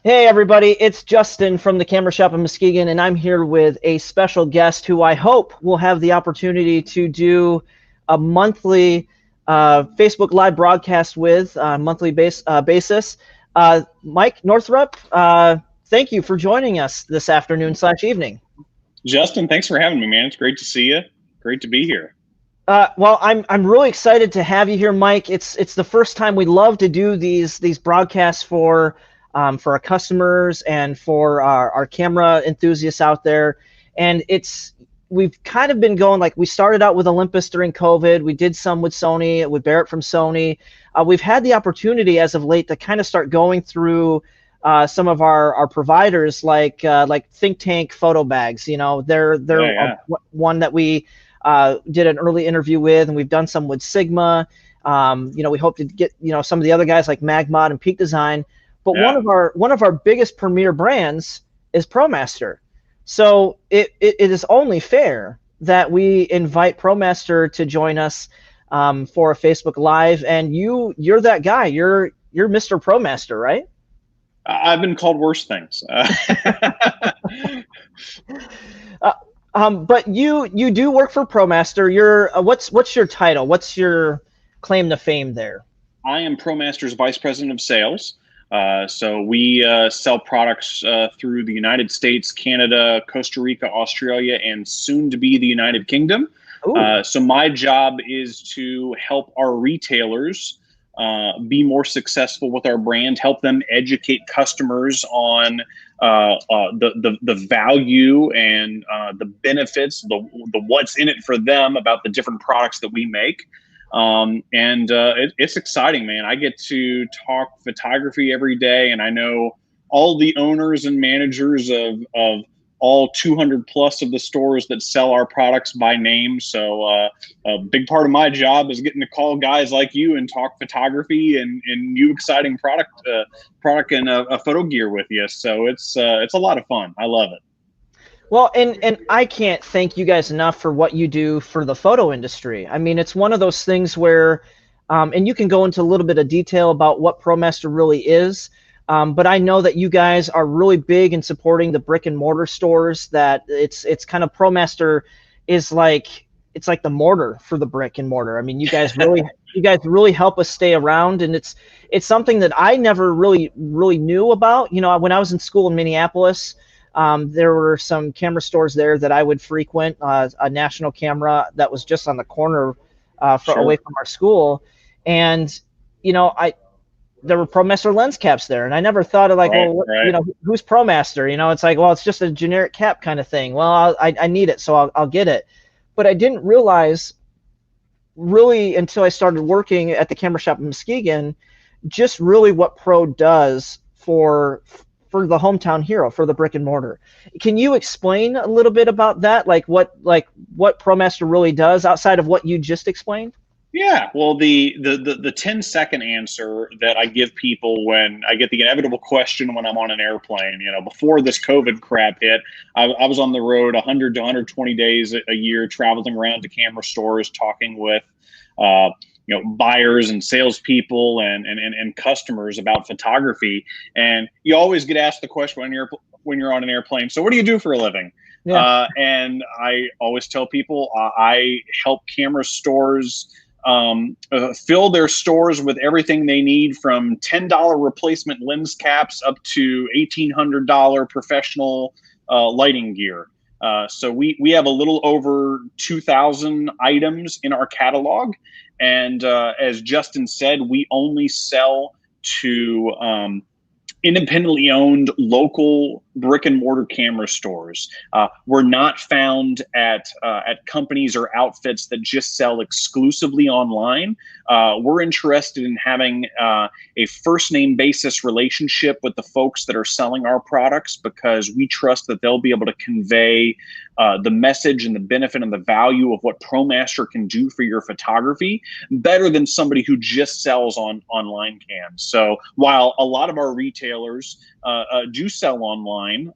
Hey everybody, it's Justin from the Camera Shop in Muskegon, and I'm here with a special guest who I hope will have the opportunity to do a monthly Facebook Live broadcast with on a monthly basis. Mike Northrup, thank you for joining us this afternoon/evening. Justin, thanks for having me, man. It's great to see you. Great to be here. Well, I'm really excited to have you here, Mike. It's the first time. We love to do these broadcasts for our customers and for our camera enthusiasts out there. And we've kind of been going, like, we started out with Olympus during COVID. We did some with Sony, with Barrett from Sony. We've had the opportunity as of late to kind of start going through some of our providers, like Think Tank photo bags. You know, they're one that we did an early interview with, and we've done some with Sigma. We hope to get some of the other guys like Magmod and Peak Design. But one of our biggest premier brands is ProMaster. So it is only fair that we invite ProMaster to join us for a Facebook Live. And you're that guy. You're Mr. ProMaster, right? I've been called worse things. But you do work for ProMaster. You're what's your title? What's your claim to fame there? I am ProMaster's Vice President of Sales. So we sell products through the United States, Canada, Costa Rica, Australia, and soon to be the United Kingdom. So my job is to help our retailers be more successful with our brand, help them educate customers on the value and the benefits, the what's in it for them about the different products that we make. It's exciting, man. I get to talk photography every day, and I know all the owners and managers of all 200 plus of the stores that sell our products by name. So a big part of my job is getting to call guys like you and talk photography and new exciting product and a photo gear with you. So it's a lot of fun. I love it. Well, and I can't thank you guys enough for what you do for the photo industry. I mean, it's one of those things where, and you can go into a little bit of detail about what ProMaster really is, but I know that you guys are really big in supporting the brick and mortar stores. That it's kind of ProMaster is like, it's like the mortar for the brick and mortar. I mean, you guys really help us stay around, and it's something that I never really knew about. You know, when I was in school in Minneapolis, there were some camera stores there that I would frequent, a National Camera that was just on the corner away from our school. And, there were ProMaster lens caps there. And I never thought of who's ProMaster? It's like, well, it's just a generic cap kind of thing. Well, I need it, so I'll get it. But I didn't realize really until I started working at the Camera Shop in Muskegon, just really what Pro does for the hometown hero, for the brick and mortar. Can you explain a little bit about that? Like what ProMaster really does outside of what you just explained? Yeah, well, the 10-second answer that I give people when I get the inevitable question when I'm on an airplane, before this COVID crap hit, I was on the road 100 to 120 days a year, traveling around to camera stores, talking with buyers and salespeople and customers about photography. And you always get asked the question when you're on an airplane, so what do you do for a living? Yeah. And I always tell people I help camera stores fill their stores with everything they need, from $10 replacement lens caps up to $1,800 professional lighting gear. So we have a little over 2,000 items in our catalog. And as Justin said, we only sell to independently owned local brick and mortar camera stores. We're not found at companies or outfits that just sell exclusively online. We're interested in having a first name basis relationship with the folks that are selling our products, because we trust that they'll be able to convey the message and the benefit and the value of what ProMaster can do for your photography better than somebody who just sells on online cams. So while a lot of our retailers do sell online,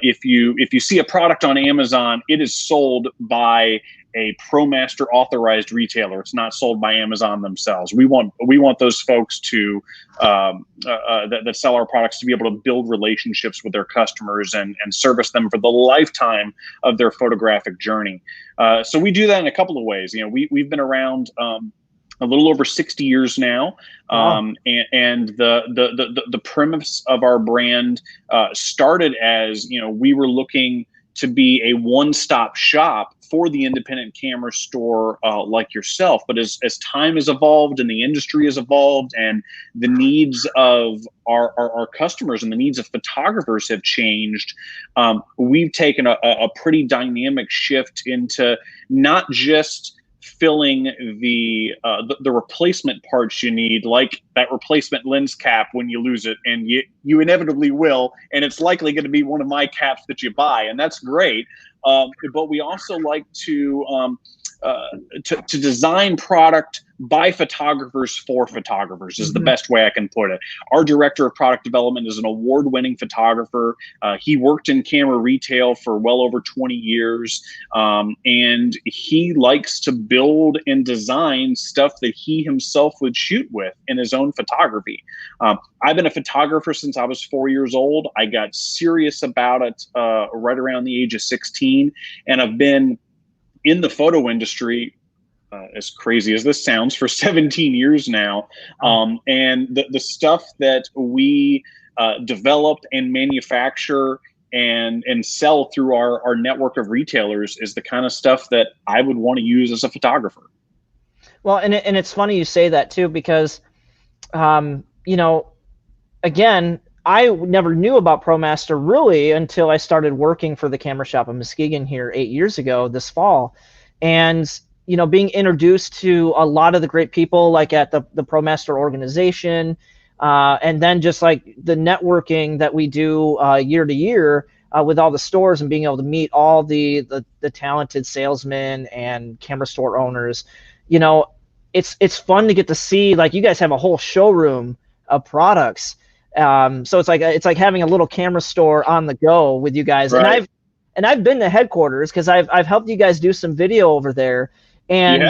if you see a product on Amazon, it is sold by a ProMaster authorized retailer. It's not sold by Amazon themselves. We want those folks to that sell our products to be able to build relationships with their customers and service them for the lifetime of their photographic journey. So we do that in a couple of ways. You know, we've been around a little over 60 years now. Wow. And the premise of our brand started as, you know, we were looking to be a one-stop shop for the independent camera store like yourself. But as time has evolved and the industry has evolved and the needs of our customers and the needs of photographers have changed, we've taken a pretty dynamic shift into not just filling the replacement parts you need, like that replacement lens cap when you lose it, and you inevitably will, and it's likely going to be one of my caps that you buy, and that's great. But we also like to design product by photographers for photographers is the best way I can put it. Our director of product development is an award-winning photographer. He worked in camera retail for well over 20 years, and he likes to build and design stuff that he himself would shoot with in his own photography. I've been a photographer since I was 4 years old. I got serious about it right around the age of 16, and I've been in the photo industry, as crazy as this sounds, for 17 years now. And the stuff that we develop and manufacture and sell through our network of retailers is the kind of stuff that I would want to use as a photographer. Well, and it's funny you say that too, because, you know, again, I never knew about ProMaster really until I started working for the camera shop in Muskegon here 8 years ago this fall. And, you know, being introduced to a lot of the great people like at the ProMaster organization, and then just like the networking that we do year to year with all the stores and being able to meet all the talented salesmen and camera store owners, you know, it's fun to get to see, like, you guys have a whole showroom of products. So it's like having a little camera store on the go with you guys. Right. And I've been to headquarters because I've helped you guys do some video over there, and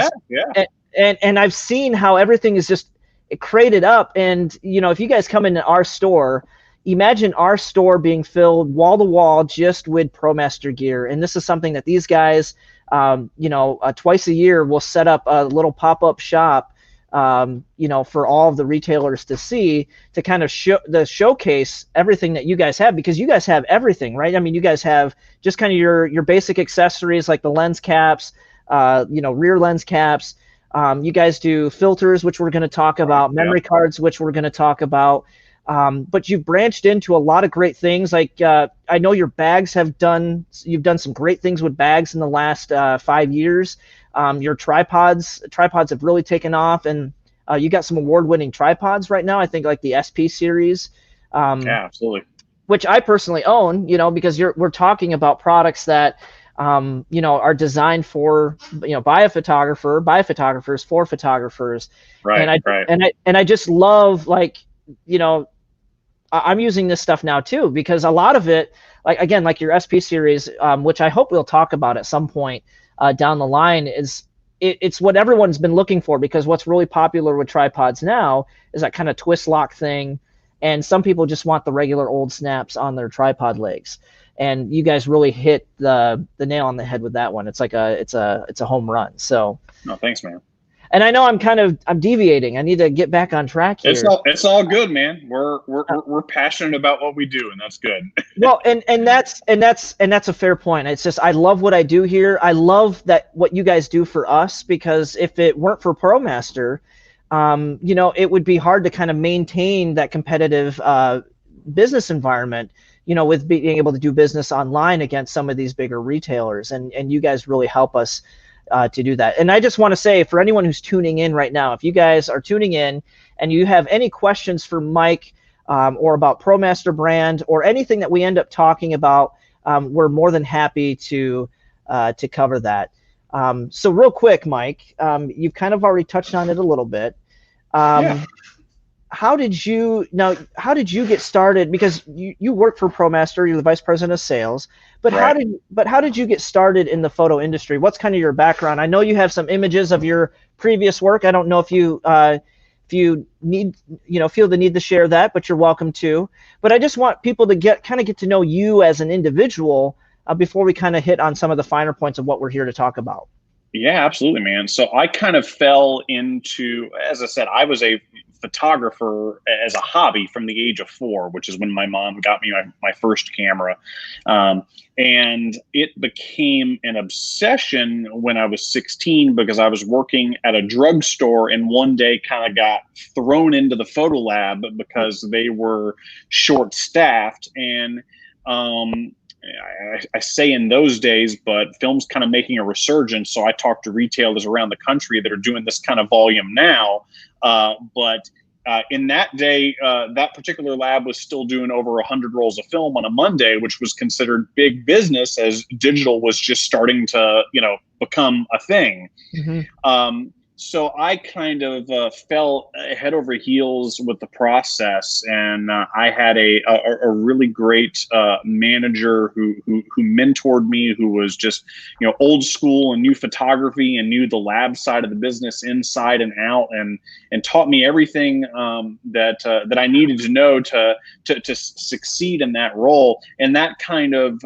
and I've seen how everything is just crated up. And you know, if you guys come into our store, imagine our store being filled wall to wall just with ProMaster gear. And this is something that these guys, you know, twice a year will set up a little pop-up shop, you know, for all of the retailers to see, to kind of showcase everything that you guys have, because you guys have everything, right? I mean, you guys have just kind of your basic accessories like the lens caps, you know, rear lens caps. You guys do filters, which we're going to talk about, memory cards, which we're going to talk about. But you've branched into a lot of great things. Like I know your bags you've done some great things with bags in the last 5 years. Your tripods have really taken off, and you got some award-winning tripods right now. I think like the SP series. Yeah, absolutely. Which I personally own, you know, because we're talking about products that, you know, are designed for, you know, by photographers for photographers. Right. And I just love, like, you know, I'm using this stuff now too, because a lot of it, like, again, like your SP series, which I hope we'll talk about at some point down the line, it's what everyone's been looking for, because what's really popular with tripods now is that kind of twist lock thing, and some people just want the regular old snaps on their tripod legs. And you guys really hit the nail on the head with that one. It's like it's a home run. So no, thanks, man. And I know I'm deviating. I need to get back on track here. It's all good, man. We're passionate about what we do, and that's good. Well, and that's a fair point. It's just, I love what I do here. I love that what you guys do for us, because if it weren't for ProMaster, you know, it would be hard to kind of maintain that competitive business environment, you know, with being able to do business online against some of these bigger retailers. And you guys really help us to do that. And I just want to say, for anyone who's tuning in right now, if you guys are tuning in and you have any questions for Mike, or about ProMaster brand, or anything that we end up talking about, we're more than happy to cover that. So real quick, Mike, you've kind of already touched on it a little bit. How how did you get started? Because you work for ProMaster, you're the vice president of sales, but Right. how did you get started in the photo industry? What's kind of your background? I know you have some images of your previous work. I don't know if you need, feel the need to share that, but you're welcome to. But I just want people to get to know you as an individual before we kind of hit on some of the finer points of what we're here to talk about. Yeah, absolutely, man. So I kind of fell into, as I said, I was a photographer as a hobby from the age of 4, which is when my mom got me my first camera. And it became an obsession when I was 16 because I was working at a drugstore and one day kind of got thrown into the photo lab because they were short staffed. And I say in those days, but film's kind of making a resurgence. So I talked to retailers around the country that are doing this kind of volume now. But in that day, that particular lab was still doing over 100 rolls of film on a Monday, which was considered big business as digital was just starting to, become a thing. Mm-hmm. So I kind of fell head over heels with the process, and I had a really great manager who mentored me, who was just old school and knew photography and knew the lab side of the business inside and out, and taught me everything that I needed to know to succeed in that role. And that kind of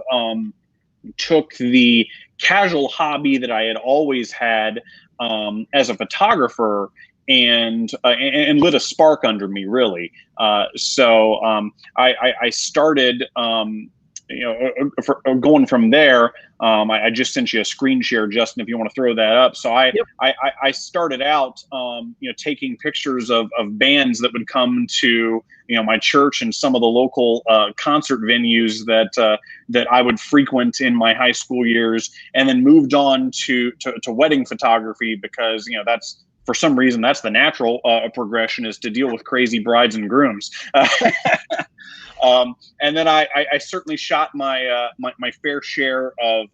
took the casual hobby that I had always had as a photographer and lit a spark under me, really. So I started, going from there. I just sent you a screen share, Justin, if you want to throw that up. So Yep. I started out, taking pictures of bands that would come to, my church and some of the local concert venues that I would frequent in my high school years, and then moved on to wedding photography because, that's, for some reason, that's the natural progression, is to deal with crazy brides and grooms. And then I certainly shot my fair share of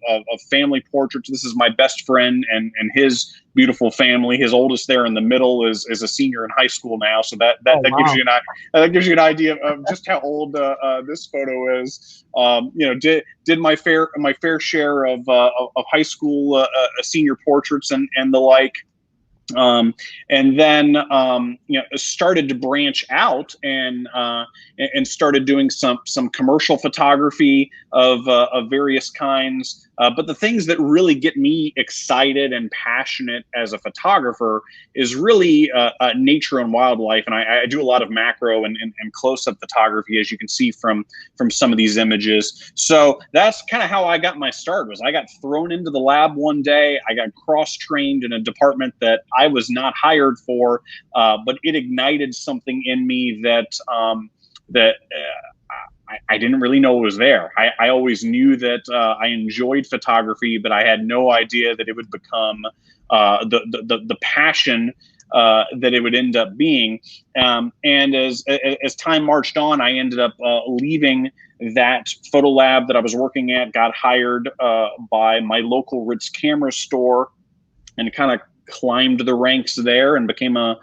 family portraits. This is my best friend and his beautiful family. His oldest there in the middle is a senior in high school now. So that gives you an idea of just how old this photo is. Did my fair share of high school senior portraits and the like. And then started to branch out and started doing some commercial photography of various kinds. But the things that really get me excited and passionate as a photographer is really nature and wildlife. And I do a lot of macro and close-up photography, as you can see from some of these images. So that's kind of how I got my start. Was I got thrown into the lab one day. I got cross-trained in a department that I was not hired for, but it ignited something in me that I didn't really know it was there. I always knew that I enjoyed photography, but I had no idea that it would become the passion that it would end up being. And as time marched on, I ended up leaving that photo lab that I was working at, got hired by my local Ritz camera store, and kind of climbed the ranks there and became a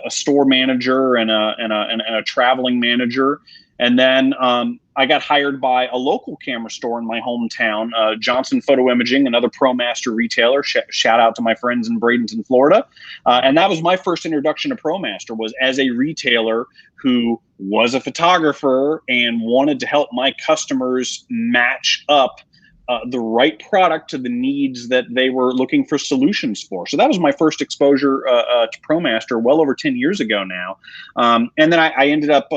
store manager and a traveling manager. And then I got hired by a local camera store in my hometown, Johnson Photo Imaging, another ProMaster retailer. Shout out to my friends in Bradenton, Florida. And that was my first introduction to ProMaster, was as a retailer who was a photographer and wanted to help my customers match up the right product to the needs that they were looking for solutions for. So that was my first exposure to ProMaster well over 10 years ago now. And then I ended up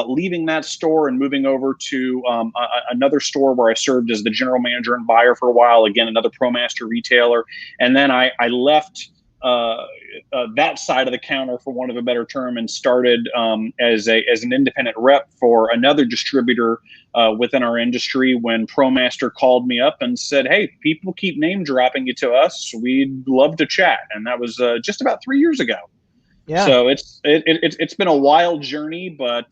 leaving that store and moving over to another store where I served as the general manager and buyer for a while. Again, another ProMaster retailer. And then I left that side of the counter, for want of a better term, and started as an independent rep for another distributor within our industry, when ProMaster called me up and said, "Hey, people keep name dropping you to us. We'd love to chat." And that was just about 3 years ago. Yeah. So it's been a wild journey, but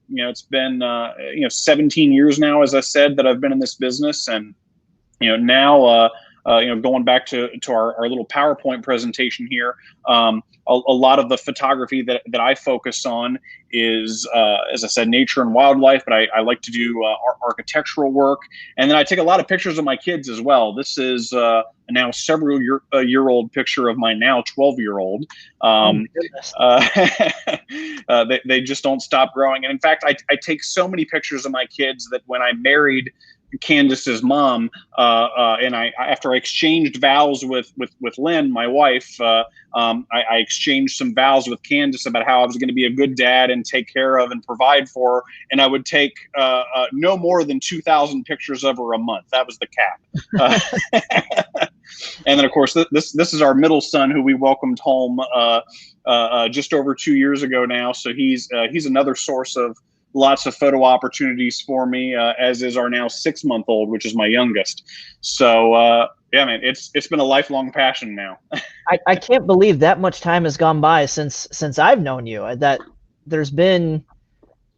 it's been 17 years now, as I said, that I've been in this business, and now going back to our little PowerPoint presentation here, a lot of the photography that I focus on is, as I said, nature and wildlife, but I like to do architectural work. And then I take a lot of pictures of my kids as well. This is now several year old picture of my now 12-year-old. They just don't stop growing. And in fact, I take so many pictures of my kids that when I married Candace's mom, and after I exchanged vows with Lynn, my wife, I exchanged some vows with Candace about how I was going to be a good dad and take care of and provide for her, and I would take no more than 2,000 pictures of her a month. That was the cap. And then, of course, this is our middle son, who we welcomed home just over 2 years ago now. So he's another source of lots of photo opportunities for me, as is our now 6-month-old, which is my youngest. So yeah, man, it's been a lifelong passion now. I can't believe that much time has gone by since I've known you. That there's been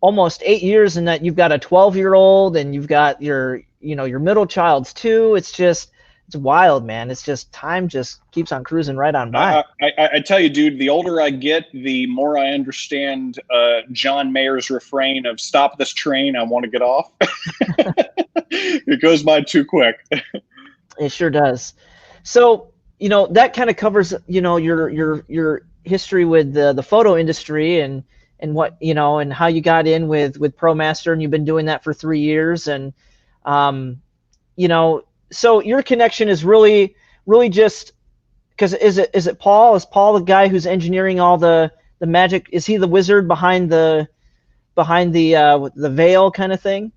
almost 8 years, and that you've got a 12-year-old and you've got your middle child's 2. It's wild, man. It's just time just keeps on cruising right on by. I tell you, dude, the older I get, the more I understand John Mayer's refrain of "Stop this train, I want to get off." It goes by too quick. It sure does. So, that kind of covers, your history with the photo industry and what, and how you got in with ProMaster, and you've been doing that for 3 years. And, so your connection is really just because is it Paul? Is Paul the guy who's engineering all the magic? Is he the wizard behind the veil kind of thing?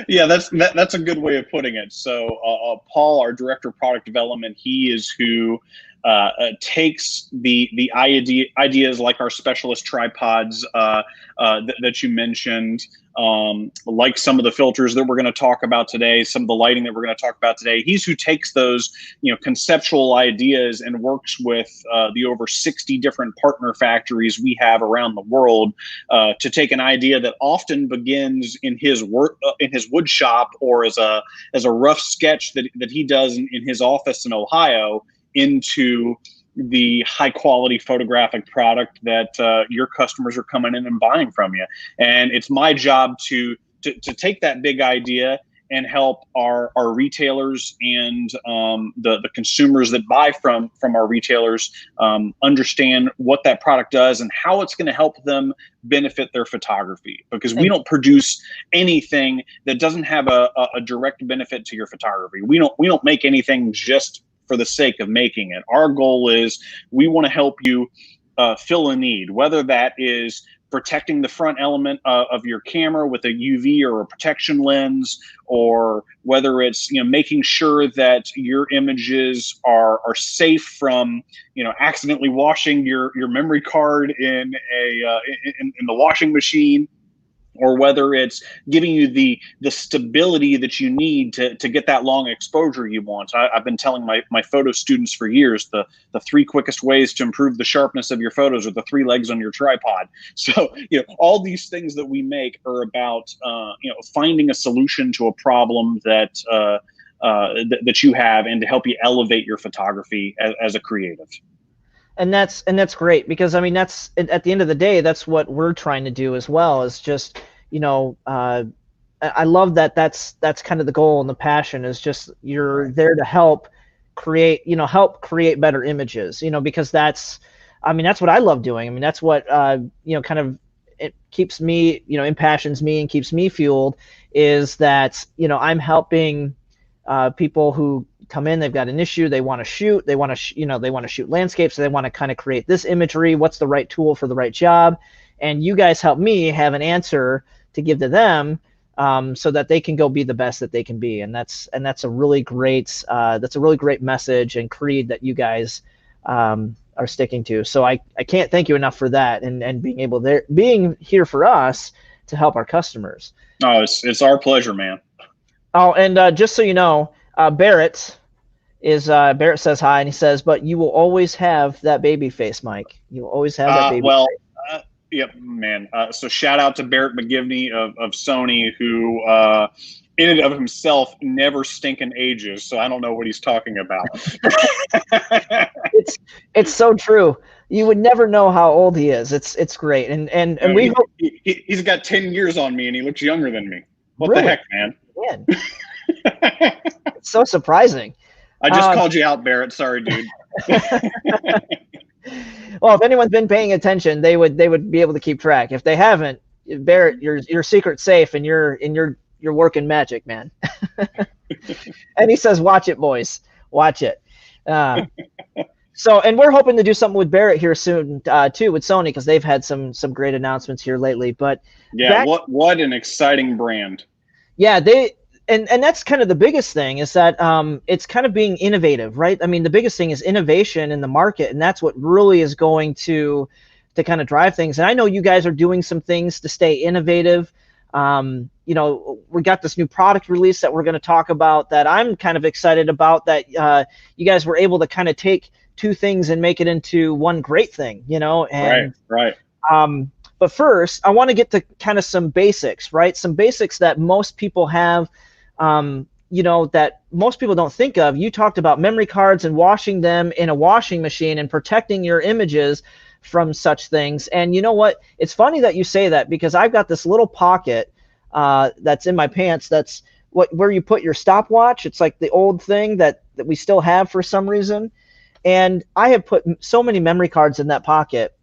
Yeah, that's a good way of putting it. So Paul, our director of product development, he is who takes the ideas like our specialist tripods that you mentioned, like some of the filters that we're going to talk about today, some of the lighting that we're going to talk about today. He's who takes those conceptual ideas and works with the over 60 different partner factories we have around the world to take an idea that often begins in his work in his wood shop, or as a rough sketch that he does in his office in Ohio, into the high quality photographic product that your customers are coming in and buying from you. And it's my job to take that big idea and help our retailers and the consumers that buy from our retailers understand what that product does and how it's going to help them benefit their photography. Because we don't produce anything that doesn't have a direct benefit to your photography. We don't make anything just for the sake of making it. Our goal is we want to help you fill a need, whether that is protecting the front element of your camera with a UV or a protection lens, or whether it's making sure that your images are safe from accidentally washing your memory card in the washing machine, or whether it's giving you the stability that you need to get that long exposure you want. I've been telling my photo students for years, the 3 quickest ways to improve the sharpness of your photos are the 3 legs on your tripod. So, all these things that we make are about, finding a solution to a problem that you have, and to help you elevate your photography as a creative. And that's great, because I mean, that's at the end of the day, that's what we're trying to do as well, is just, I love that that's kind of the goal and the passion, is just you're there to help create better images, because that's what I love doing. I mean, that's what, kind of, it keeps me, impassions me and keeps me fueled, is that, I'm helping people who come in, they've got an issue, they want to shoot, they want to shoot landscapes, so they want to kind of create this imagery, what's the right tool for the right job, and you guys help me have an answer to give to them, so that they can go be the best that they can be. And that's a really great message and creed that you guys are sticking to. So I can't thank you enough for that, and being here for us to help our customers. Oh, it's our pleasure, man. Oh, and just so you know, Barrett says hi, and he says, but you will always have that baby face, Mike. You will always have that baby face. Yep, man. So shout out to Barrett McGivney of Sony, who in and of himself never stinking ages. So I don't know what he's talking about. It's so true. You would never know how old he is. It's great, and we hope he's got 10 years on me, and he looks younger than me. What really? The heck, man? It's so surprising. I just called you out, Barrett. Sorry, dude. Well, if anyone's been paying attention, they would be able to keep track. If they haven't, Barrett, your secret's safe, and you're working magic, man. And he says, "Watch it, boys. Watch it." So, and we're hoping to do something with Barrett here soon, too, with Sony, because they've had some great announcements here lately. But yeah, what an exciting brand. Yeah, and that's kind of the biggest thing is that it's kind of being innovative, right? I mean, the biggest thing is innovation in the market, and that's what really is going to kind of drive things. And I know you guys are doing some things to stay innovative. You know, we got this new product release that we're going to talk about that I'm kind of excited about, that you guys were able to kind of take two things and make it into one great thing, you know? And, right. But first, I want to get to kind of some basics, right? Some basics that most people have, you know, that most people don't think of. You talked about memory cards and washing them in a washing machine and protecting your images from such things. And you know what? It's funny that you say that, because I've got this little pocket that's in my pants. That's where you put your stopwatch. It's like the old thing that we still have for some reason. And I have put so many memory cards in that pocket.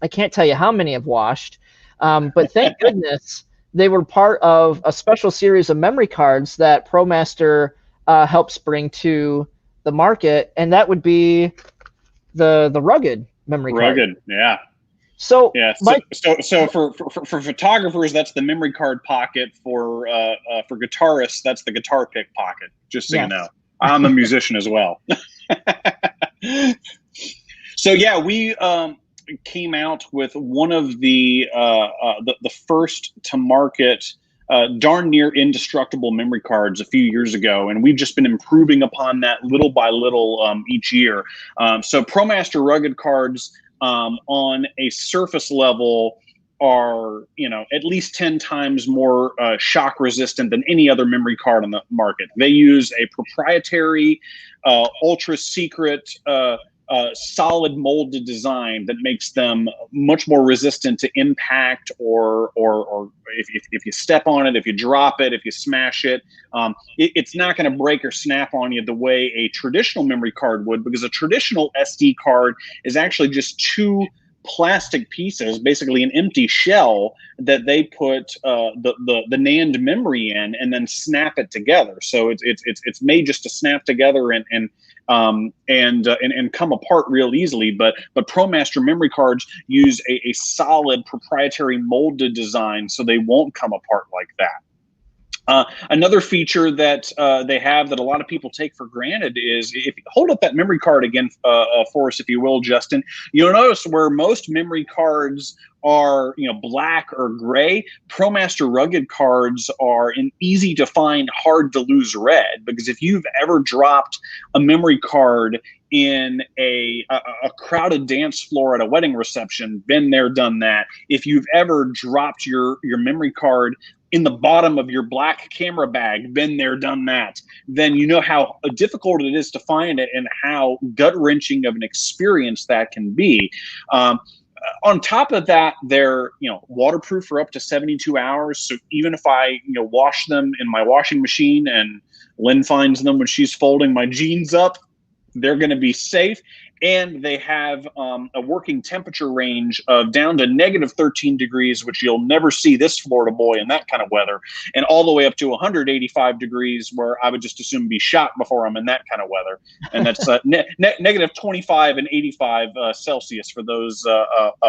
I can't tell you how many I've washed, but thank goodness they were part of a special series of memory cards that ProMaster helps bring to the market, and that would be the rugged memory card. Rugged, yeah. So yeah, so for photographers, that's the memory card pocket. For guitarists, that's the guitar pick pocket. Just so you know, I'm a musician as well. So yeah, we came out with one of the first to market darn near indestructible memory cards a few years ago, and we've just been improving upon that little by little each year. So ProMaster rugged cards on a surface level are, you know, at least 10 times more shock resistant than any other memory card on the market. They use a proprietary ultra secret solid molded design that makes them much more resistant to impact, or if you step on it, if you drop it, if you smash it, it's not going to break or snap on you the way a traditional memory card would, because a traditional SD card is actually just two plastic pieces, basically an empty shell that they put the NAND memory in and then snap it together. So it's made just to snap together and come apart real easily. But ProMaster memory cards use a solid proprietary molded design, so they won't come apart like that. Another feature that they have that a lot of people take for granted is, if you hold up that memory card again for us, if you will, Justin, you'll notice where most memory cards are, you know, black or gray, ProMaster rugged cards are an easy to find, hard to lose red. Because if you've ever dropped a memory card in a crowded dance floor at a wedding reception, been there, done that. If you've ever dropped your memory card in the bottom of your black camera bag, been there, done that, then you know how difficult it is to find it and how gut-wrenching of an experience that can be. On top of that, they're, you know, waterproof for up to 72 hours. So even if I, you know, wash them in my washing machine and Lynn finds them when she's folding my jeans up, they're going to be safe. And they have a working temperature range of down to -13 degrees, which you'll never see this Florida boy in that kind of weather, and all the way up to 185 degrees, where I would just assume be shot before I'm in that kind of weather. And that's -25 and 85 Celsius for those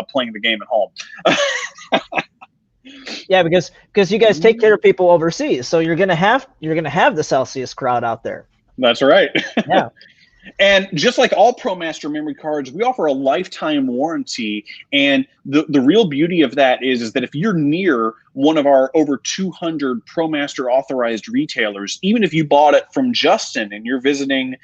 playing the game at home. Yeah, because you guys take care of people overseas, so you're gonna have the Celsius crowd out there. That's right. Yeah. And just like all ProMaster memory cards, we offer a lifetime warranty. And the real beauty of that is that if you're near one of our over 200 ProMaster authorized retailers. Even if you bought it from Justin and you're visiting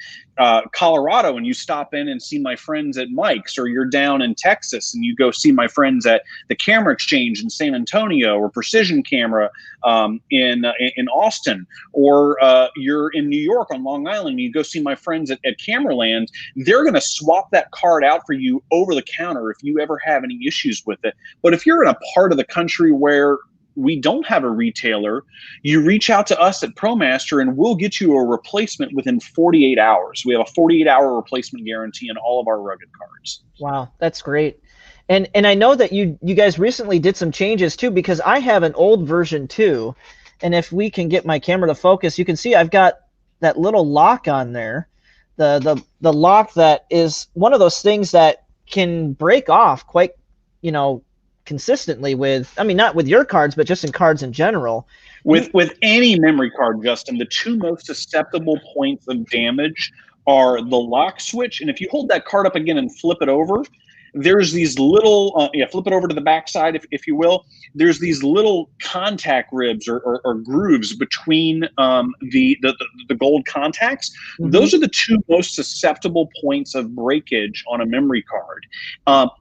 Colorado and you stop in and see my friends at Mike's, or you're down in Texas and you go see my friends at the Camera Exchange in San Antonio, or Precision Camera in Austin, or you're in New York on Long Island and you go see my friends at Cameraland, they're going to swap that card out for you over the counter if you ever have any issues with it. But if you're in a part of the country where we don't have a retailer, you reach out to us at ProMaster and we'll get you a replacement within 48 hours. We have a 48-hour replacement guarantee on all of our rugged cards. Wow, that's great. And I know that you guys recently did some changes too, because I have an old version too. And if we can get my camera to focus, you can see I've got that little lock on there. The lock that is one of those things that can break off quite, consistently with, I mean, not with your cards, but just in cards in general. With any memory card, Justin, the two most susceptible points of damage are the lock switch. And if you hold that card up again and flip it over, there's these little, flip it over to the back side, if you will. There's these little contact ribs or grooves between the gold contacts. Mm-hmm. Those are the two most susceptible points of breakage on a memory card.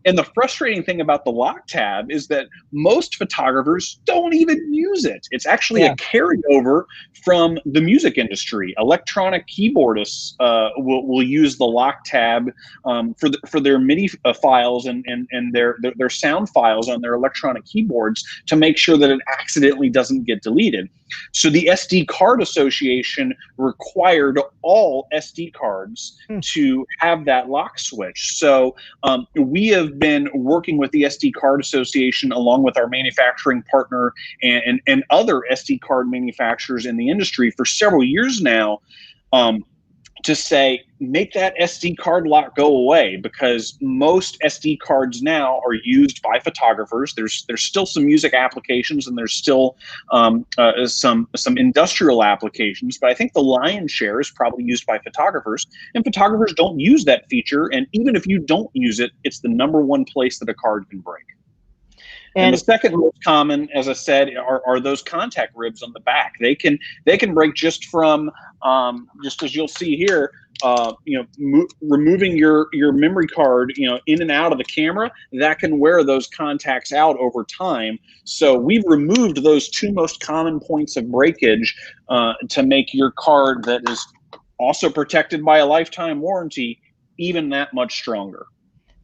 And the frustrating thing about the lock tab is that most photographers don't even use it. It's actually a carryover from the music industry. Electronic keyboardists will use the lock tab for their MIDI files and their sound files on their electronic keyboards to make sure that it accidentally doesn't get deleted. So the SD Card Association required all SD cards to have that lock switch. So we have been working with the SD Card Association along with our manufacturing partner and other SD card manufacturers in the industry for several years now, to say, make that SD card lock go away, because most SD cards now are used by photographers. There's still some music applications and there's still some industrial applications, but I think the lion's share is probably used by photographers, and photographers don't use that feature. And even if you don't use it, it's the #1 place that a card can break. And the second most common, as I said, are those contact ribs on the back. They can break just from just as you'll see here, removing your memory card, in and out of the camera. That can wear those contacts out over time. So we've removed those two most common points of breakage to make your card that is also protected by a lifetime warranty even that much stronger.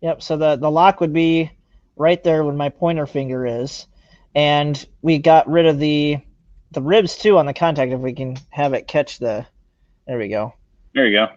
Yep. So the lock would be right there where my pointer finger is, and we got rid of the ribs too on the contact. If we can have it catch there we go. There you go.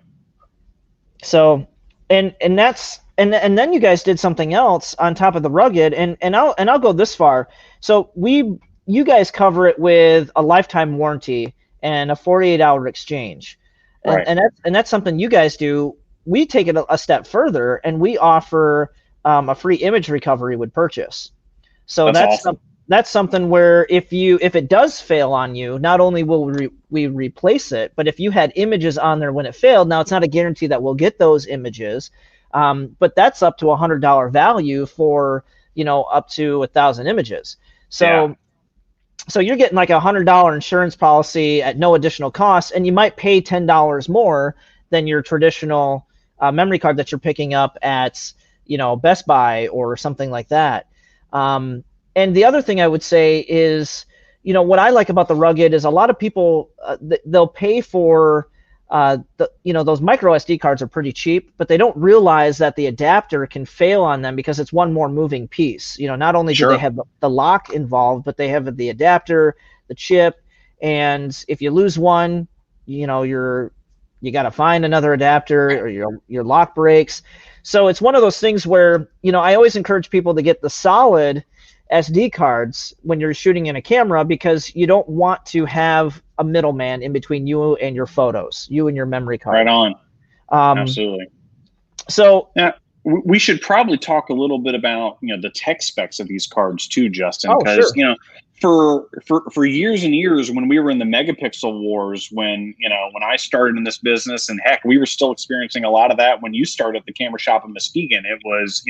So, and then you guys did something else on top of the rugged, and I'll go this far. So you guys cover it with a lifetime warranty and a 48-hour exchange, right. and that's something you guys do. We take it a step further, and we offer a free image recovery with purchase. So that's something where if it does fail on you, not only will we replace it, but if you had images on there when it failed, now it's not a guarantee that we'll get those images, but that's up to $100 value for up to 1,000 images. So you're getting like $100 insurance policy at no additional cost, and you might pay $10 more than your traditional memory card that you're picking up at Best Buy or something like that. And the other thing I would say is, what I like about the rugged is a lot of people, they'll pay for, those micro SD cards are pretty cheap, but they don't realize that the adapter can fail on them because it's one more moving piece. Not only do they have the lock involved, but they have the adapter, the chip, and if you lose one, you got to find another adapter, or your lock breaks. So it's one of those things where, I always encourage people to get the solid SD cards when you're shooting in a camera, because you don't want to have a middleman in between you and your photos, you and your memory card. Right on. Absolutely. So now, we should probably talk a little bit about the tech specs of these cards too, Justin, because sure. for years and years, when we were in the megapixel wars, when I started in this business, and heck, we were still experiencing a lot of that when you started at the camera shop in Muskegon. It was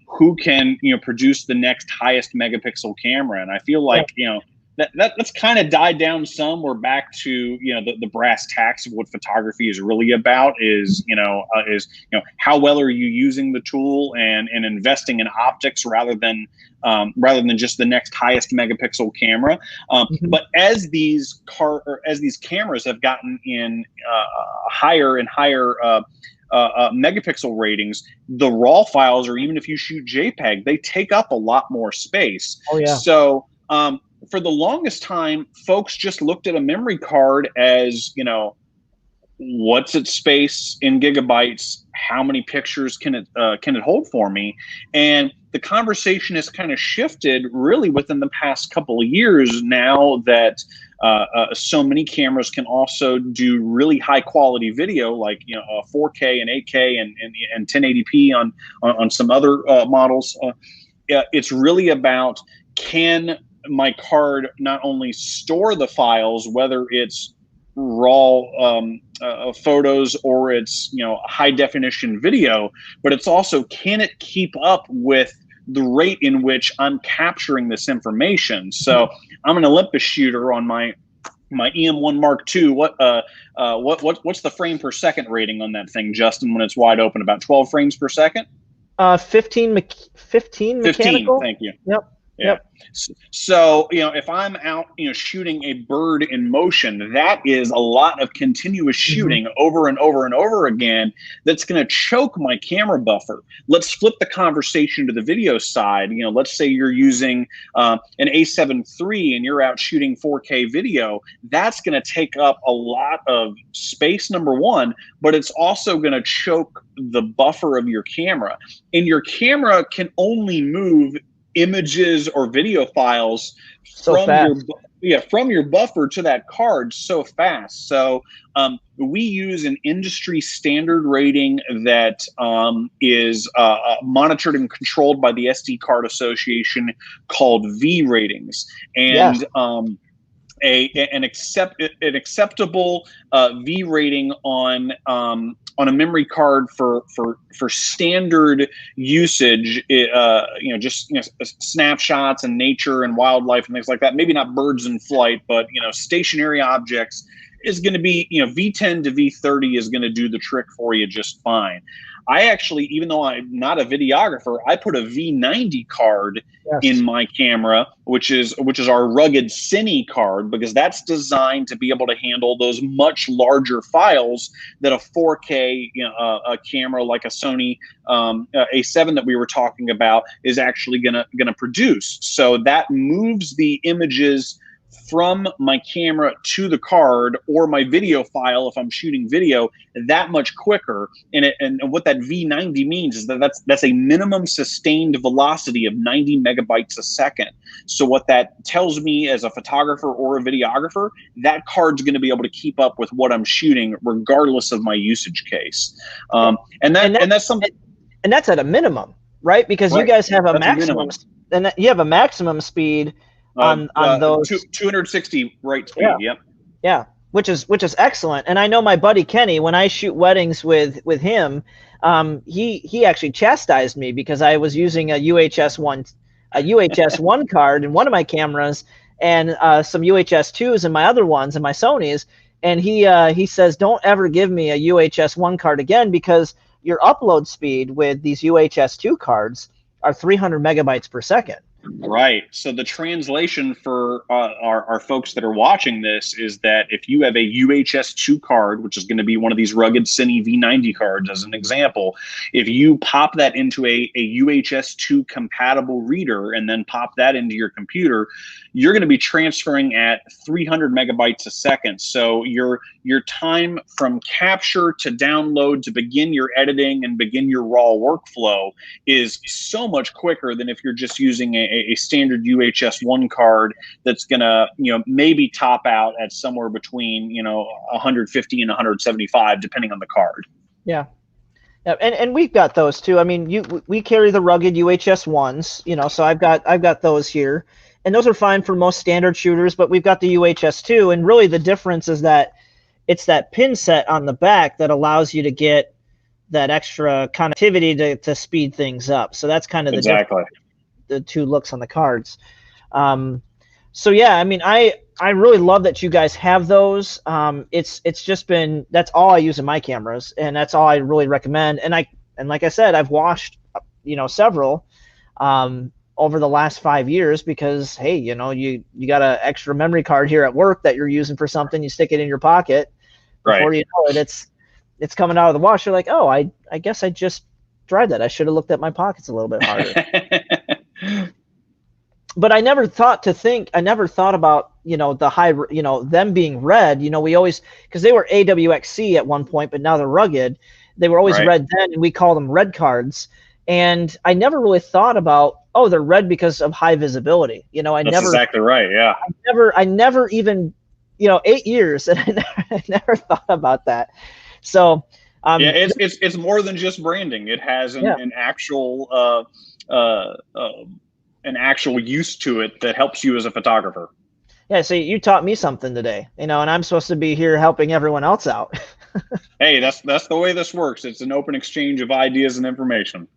who can produce the next highest megapixel camera, and I feel like that's kind of died down some. We're back to the brass tacks of what photography is really about, is how well are you using the tool, and investing in optics rather than just the next highest megapixel camera. But as these cameras have gotten in higher and higher megapixel ratings, the raw files, or even if you shoot JPEG, they take up a lot more space. Oh yeah. So for the longest time, folks just looked at a memory card as, what's its space in gigabytes? How many pictures can it hold for me? And the conversation has kind of shifted really within the past couple of years, now that so many cameras can also do really high quality video, like 4K and 8K and 1080p on some other models. It's really about, can my card not only store the files, whether it's raw photos or it's high definition video, but it's also, can it keep up with the rate in which I'm capturing this information? So I'm an Olympus shooter on my EM1 Mark II. What's the frame per second rating on that thing, Justin, when it's wide open? About 12 frames per second? 15 mechanical. Thank you. Yep. Yeah. Yep. So, if I'm out, shooting a bird in motion, that is a lot of continuous shooting over and over and over again. That's going to choke my camera buffer. Let's flip the conversation to the video side. Let's say you're using an A7 III and you're out shooting 4K video. That's going to take up a lot of space, number one, but it's also going to choke the buffer of your camera. And your camera can only move images or video files from your buffer to that card so fast. So we use an industry standard rating that is monitored and controlled by the SD Card Association, called V ratings, and an acceptable V rating on a memory card for standard usage, snapshots and nature and wildlife and things like that. Maybe not birds in flight, but stationary objects, is going to be V10 to V30 is going to do the trick for you just fine. I actually, even though I'm not a videographer, I put a V90 card in my camera, which is our rugged Cine card, because that's designed to be able to handle those much larger files that a 4K a camera like a Sony A7 that we were talking about is actually gonna produce. So that moves the images from my camera to the card, or my video file if I'm shooting video, that much quicker. And what that V90 means is that that's a minimum sustained velocity of 90 megabytes a second. So what that tells me as a photographer or a videographer, that card's going to be able to keep up with what I'm shooting regardless of my usage case. And that's something. And that's at a minimum, right? Because you guys have a maximum, and you have a maximum speed on those 260 right speed. Yeah, which is excellent. And I know my buddy Kenny, when I shoot weddings with him, he actually chastised me because I was using a UHS one card in one of my cameras, and some UHS 2s in my other ones, in my Sonys. And he says, don't ever give me a UHS 1 card again, because your upload speed with these UHS 2 cards are 300 megabytes per second. Right. So the translation for our folks that are watching this is that if you have a UHS 2 card, which is going to be one of these rugged Cine V90 cards as an example, if you pop that into a UHS 2 compatible reader and then pop that into your computer, you're going to be transferring at 300 megabytes a second. So your time from capture to download to begin your editing and begin your raw workflow is so much quicker than if you're just using a standard UHS 1 card that's going to, maybe top out at somewhere between, 150 and 175, depending on the card. Yeah. Yeah, and we've got those too. I mean, we carry the rugged UHS 1s, so I've got those here. and those are fine for most standard shooters, but we've got the UHS2, and really the difference is that it's that pin set on the back that allows you to get that extra connectivity to speed things up. So that's kind of the two looks on the cards. So yeah, I mean, I really love that you guys have those. It's just been, that's all I use in my cameras, and that's all I really recommend. And like I said, I've washed, several over the last 5 years because, hey, you got an extra memory card here at work that you're using for something, you stick it in your pocket. Before you know it, it's coming out of the wash. You're like, oh, I guess I just tried that. I should have looked at my pockets a little bit harder. But I never thought about, the high, them being red. We always, because they were AWXC at one point, but now they're rugged. They were always red then, and we call them red cards. And I never really thought about, oh, they're red because of high visibility. That's exactly right. Yeah. I never even, 8 years, and I never thought about that. So yeah, it's more than just branding. It has an actual use to it that helps you as a photographer. Yeah, so you taught me something today, and I'm supposed to be here helping everyone else out. Hey, that's the way this works. It's an open exchange of ideas and information.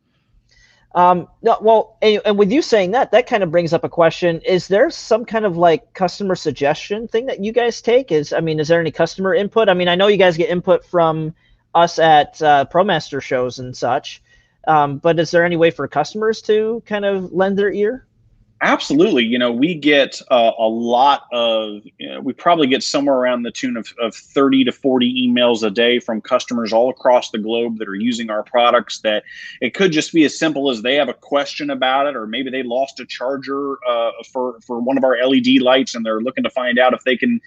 No, well, and with you saying that kind of brings up a question. Is there some kind of like customer suggestion thing that you guys take? Is there any customer input? I mean, I know you guys get input from us at ProMaster shows and such, but is there any way for customers to kind of lend their ear? Absolutely. We get a lot of, we probably get somewhere around the tune of 30 to 40 emails a day from customers all across the globe that are using our products. That it could just be as simple as they have a question about it, or maybe they lost a charger for one of our LED lights and they're looking to find out if they can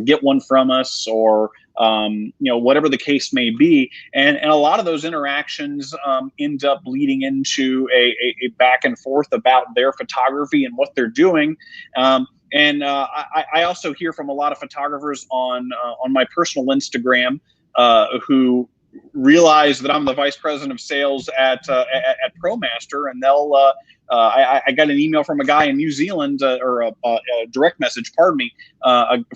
get one from us, or whatever the case may be. And a lot of those interactions end up leading into a back and forth about their photography and what they're doing. I also hear from a lot of photographers on my personal Instagram who realize that I'm the vice president of sales at ProMaster, and they'll I got an email from a guy in New Zealand, or a direct message, pardon me,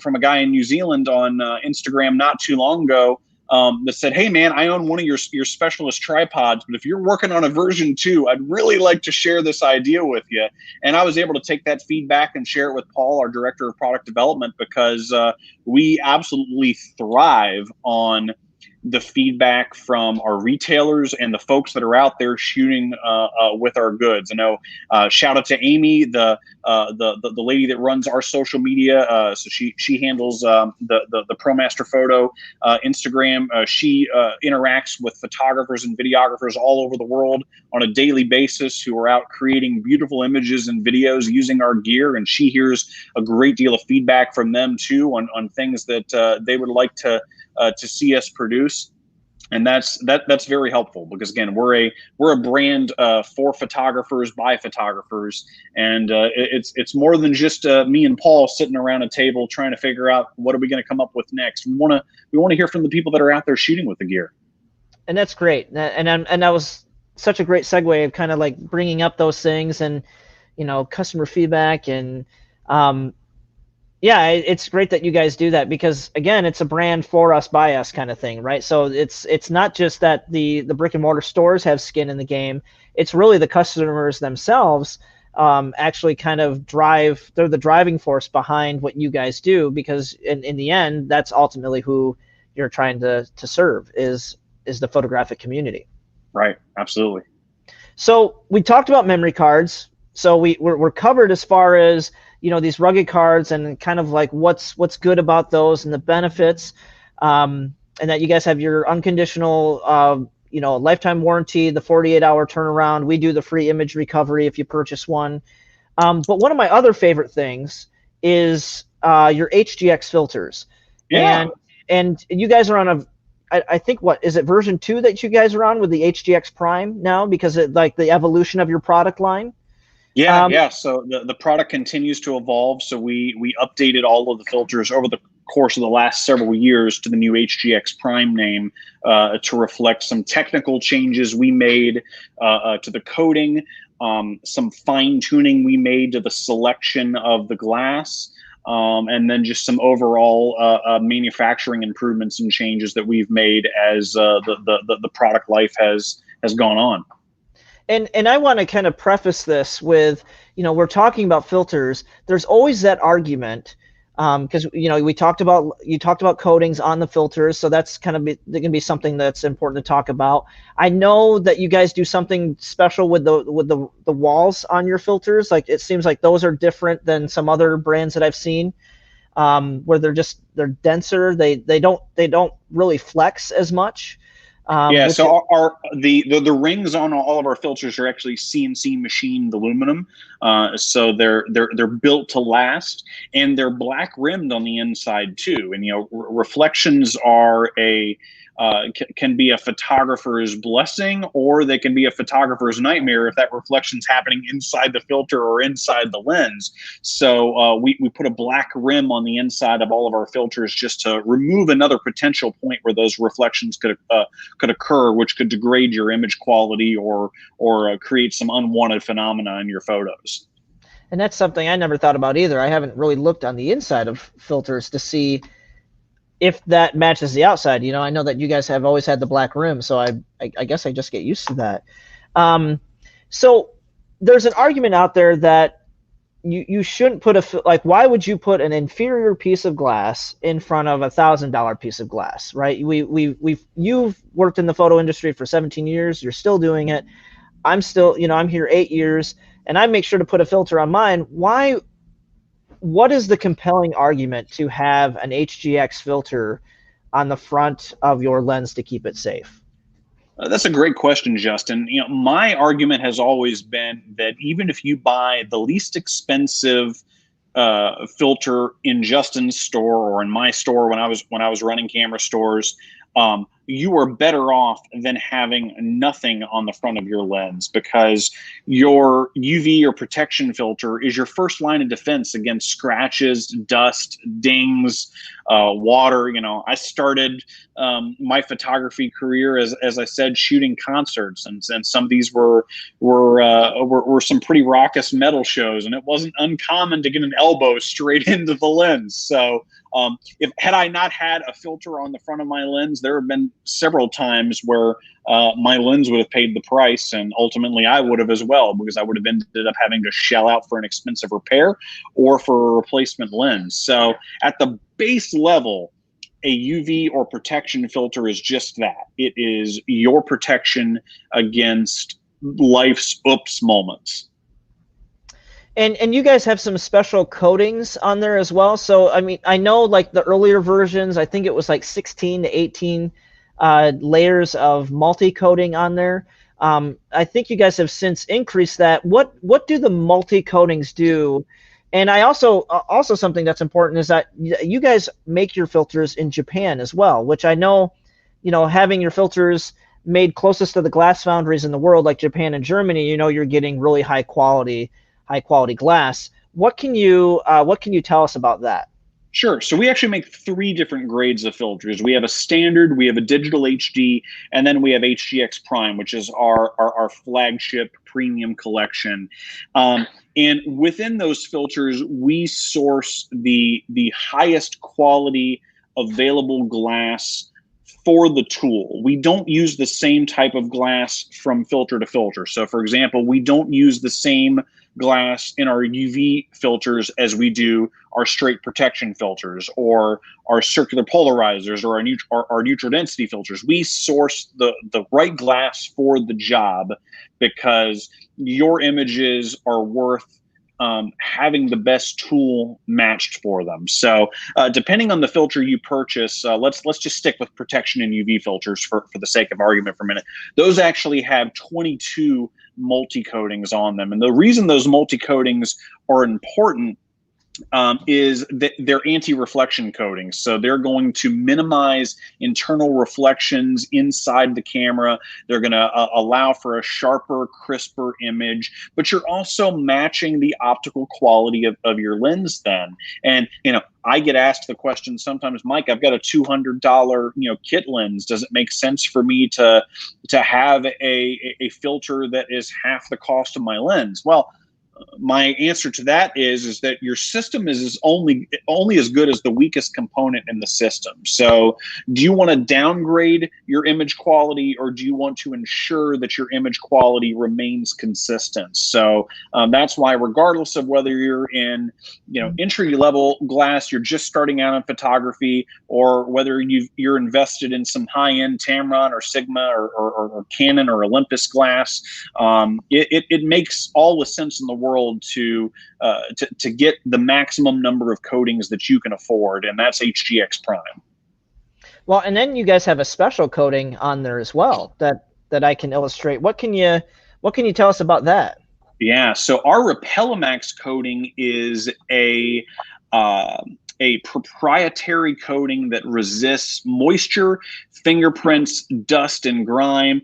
from a guy in New Zealand on Instagram not too long ago, that said, "Hey man, I own one of your specialist tripods, but if you're working on a version 2, I'd really like to share this idea with you." And I was able to take that feedback and share it with Paul, our director of product development, because we absolutely thrive on the feedback from our retailers and the folks that are out there shooting with our goods. I know, shout out to Amy, the lady that runs our social media. So she handles the ProMaster Photo Instagram. She interacts with photographers and videographers all over the world on a daily basis who are out creating beautiful images and videos using our gear, and she hears a great deal of feedback from them too on things that they would like to see us produce. And that's very helpful, because again, we're a brand for photographers by photographers, and it's more than just me and Paul sitting around a table trying to figure out what are we going to come up with next. We want to hear from the people that are out there shooting with the gear, and that's great. And that was such a great segue of kind of like bringing up those things, and customer feedback, and yeah, it's great that you guys do that, because again, it's a brand for us by us kind of thing, right? So it's not just that the brick and mortar stores have skin in the game. It's really the customers themselves actually kind of they're the driving force behind what you guys do, because in the end, that's ultimately who you're trying to serve is the photographic community. Right. Absolutely. So we talked about memory cards. So we're covered as far as these rugged cards, and kind of like what's good about those and the benefits, and that you guys have your unconditional lifetime warranty, the 48-hour turnaround. We do the free image recovery if you purchase one. But one of my other favorite things is your HDX filters. Yeah. And you guys are on I think, what is it, version 2 that you guys are on with the HDX Prime now, because it like the evolution of your product line? Yeah. So the product continues to evolve. So we updated all of the filters over the course of the last several years to the new HDX Prime name to reflect some technical changes we made to the coating, some fine tuning we made to the selection of the glass, and then just some overall manufacturing improvements and changes that we've made as the product life has gone on. And I want to kind of preface this with, we're talking about filters. There's always that argument, because you talked about coatings on the filters, so that's kind of going to be something that's important to talk about. I know that you guys do something special with the walls on your filters. Like, it seems like those are different than some other brands that I've seen, where they're denser. They don't really flex as much. Yeah, so the rings on all of our filters are actually CNC machined aluminum, so they're built to last, and they're black rimmed on the inside too. And reflections are can be a photographer's blessing, or they can be a photographer's nightmare if that reflection's happening inside the filter or inside the lens. So we put a black rim on the inside of all of our filters just to remove another potential point where those reflections could occur, which could degrade your image quality or create some unwanted phenomena in your photos. And that's something I never thought about either. I haven't really looked on the inside of filters to see if that matches the outside. I know that you guys have always had the black rim, so I guess I just get used to that. So there's an argument out there that you shouldn't put why would you put an inferior piece of glass in front of $1,000 piece of glass, right? You've worked in the photo industry for 17 years. You're still doing it. I'm still, I'm here 8 years, and I make sure to put a filter on mine. Why? What is the compelling argument to have an HDX filter on the front of your lens to keep it safe? That's a great question, Justin. My argument has always been that even if you buy the least expensive filter in Justin's store or in my store when I was running camera stores, you are better off than having nothing on the front of your lens, because your UV or protection filter is your first line of defense against scratches, dust, dings, water. I started my photography career, as I said, shooting concerts, and some of these were some pretty raucous metal shows, and it wasn't uncommon to get an elbow straight into the lens. So had I not had a filter on the front of my lens, there have been several times where my lens would have paid the price, and ultimately I would have as well, because I would have ended up having to shell out for an expensive repair or for a replacement lens. So at the base level, a UV or protection filter is just that. It is your protection against life's oops moments. And you guys have some special coatings on there as well. So, I mean, I know like the earlier versions, I think it was like 16 to 18 layers of multi-coating on there. I think you guys have since increased that. What do the multi-coatings do? And I also something that's important is that you guys make your filters in Japan as well, which I know, having your filters made closest to the glass foundries in the world, like Japan and Germany, you're getting really high quality glass. What can you tell us about that? Sure. So we actually make 3 different grades of filters. We have a standard, we have a digital HD, and then we have HDX Prime, which is our flagship premium collection. And within those filters, we source the highest quality available glass for the tool. We don't use the same type of glass from filter to filter. So for example, we don't use the same glass in our UV filters as we do our straight protection filters or our circular polarizers or our neutral density filters. We source the right glass for the job, because your images are worth having the best tool matched for them. So depending on the filter you purchase, let's just stick with protection and UV filters for the sake of argument for a minute. Those actually have 22 multi-coatings on them. And the reason those multi-coatings are important is that they're anti-reflection coatings. So they're going to minimize internal reflections inside the camera. They're going to allow for a sharper, crisper image, but you're also matching the optical quality of your lens then. And, I get asked the question sometimes, Mike, I've got a $200, kit lens. Does it make sense for me to have a filter that is half the cost of my lens? Well, my answer to that is that your system is only as good as the weakest component in the system. So do you want to downgrade your image quality, or do you want to ensure that your image quality remains consistent? So that's why, regardless of whether you're in entry level glass, you're just starting out in photography, or whether you're invested in some high end Tamron or Sigma or Canon or Olympus glass, it makes all the sense in the world to get the maximum number of coatings that you can afford, and that's HDX Prime. Well, and then you guys have a special coating on there as well that I can illustrate. What can you tell us about that? Yeah, so our Repelamax coating is a proprietary coating that resists moisture, fingerprints, dust, and grime.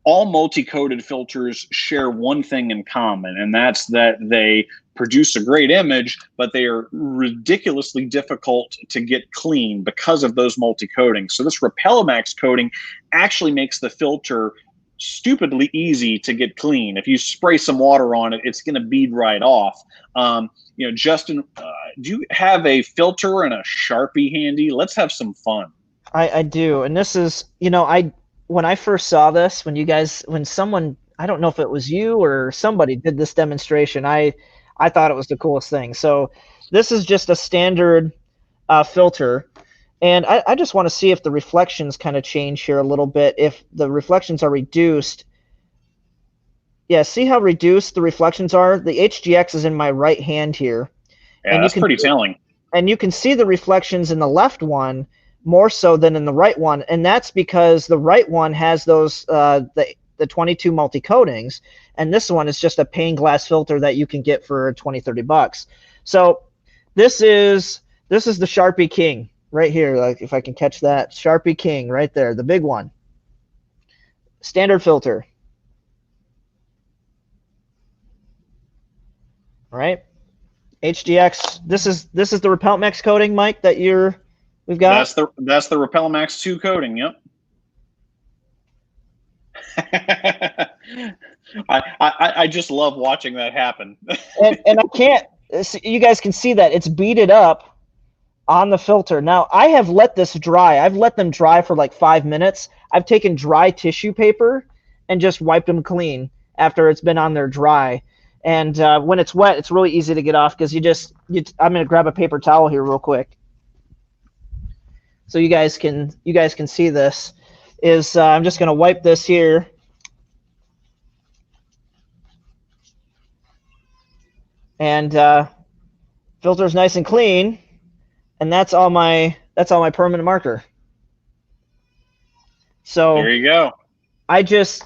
All multi-coated filters share one thing in common, and that's that they produce a great image, but they are ridiculously difficult to get clean because of those multi-coatings. So this Repelamax coating actually makes the filter stupidly easy to get clean. If you spray some water on it, it's going to bead right off. Justin, do you have a filter and a Sharpie handy? Let's have some fun. I do, and this is, when I first saw this, when someone, I don't know if it was you or somebody did this demonstration, I thought it was the coolest thing. So this is just a standard filter, and I just want to see if the reflections kind of change here a little bit. If the reflections are reduced, yeah, see how reduced the reflections are? The HDX is in my right hand here. Yeah, and that's pretty telling. And you can see the reflections in the left one more so than in the right one, and that's because the right one has those the 22 multi-coatings, and this one is just a pane glass filter that you can get for $20-30. So this is the Sharpie King right here. Like, if I can catch that, Sharpie King right there, the big one. Standard filter. All right, HDX. This is the Repelamax coating, Mike, that we've got. That's the Repelamax 2 coating. Yep. I just love watching that happen. and I can't. You guys can see that it's beaded up on the filter. Now I have let this dry. I've let them dry for like 5 minutes. I've taken dry tissue paper and just wiped them clean after it's been on there dry. And when it's wet, it's really easy to get off because I'm gonna grab a paper towel here real quick, so you guys can see this. I'm just gonna wipe this here, and filter's nice and clean, and that's all my permanent marker. So there you go. I just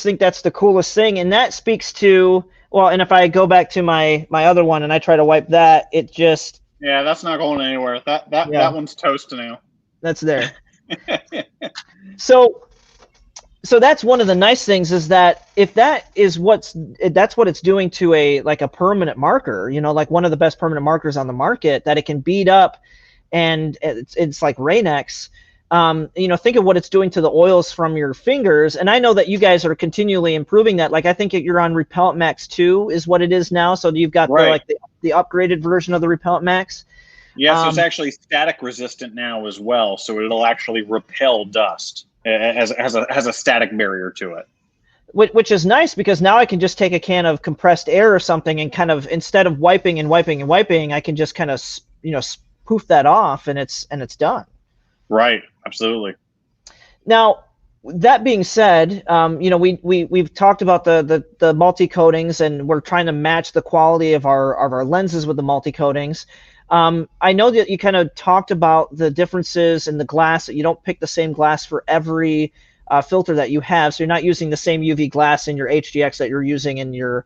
think that's the coolest thing, and that speaks to, well, and if I go back to my other one and I try to wipe that, it just, yeah, that's not going anywhere. That one's toast now. That's there. So that's one of the nice things, is that if that's what it's doing to a permanent marker, like one of the best permanent markers on the market, that it can bead up, and it's like Rain-X. Think of what it's doing to the oils from your fingers. And I know that you guys are continually improving that. Like, I think you're on Repelamax 2 is what it is now. So you've got the upgraded version of the Repelamax. Yes, it's actually static resistant now as well. So it'll actually repel dust as a static barrier to it. Which is nice, because now I can just take a can of compressed air or something and kind of, instead of wiping and wiping and wiping, I can just kind of, poof that off, and it's done. Right. Absolutely. Now, that being said, we've talked about the multi coatings, and we're trying to match the quality of our lenses with the multi coatings. I know that you kind of talked about the differences in the glass, that you don't pick the same glass for every filter that you have. So you're not using the same UV glass in your HDX that you're using in your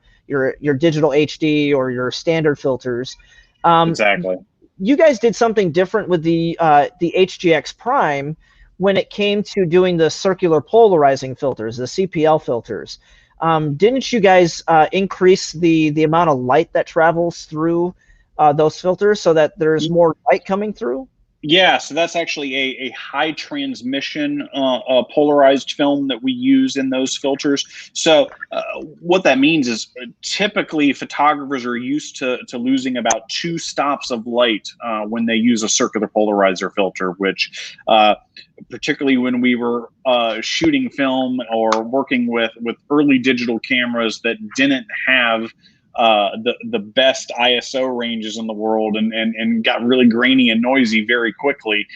digital HD or your standard filters. Exactly. You guys did something different with the HDX Prime when it came to doing the circular polarizing filters, the CPL filters. Didn't you guys increase the amount of light that travels through those filters so that there's more light coming through? Yeah, so that's actually a high transmission polarized film that we use in those filters. So what that means is typically photographers are used to losing about 2 stops of light when they use a circular polarizer filter, which particularly when we were shooting film or working with early digital cameras that didn't have the best ISO ranges in the world and got really grainy and noisy very quickly.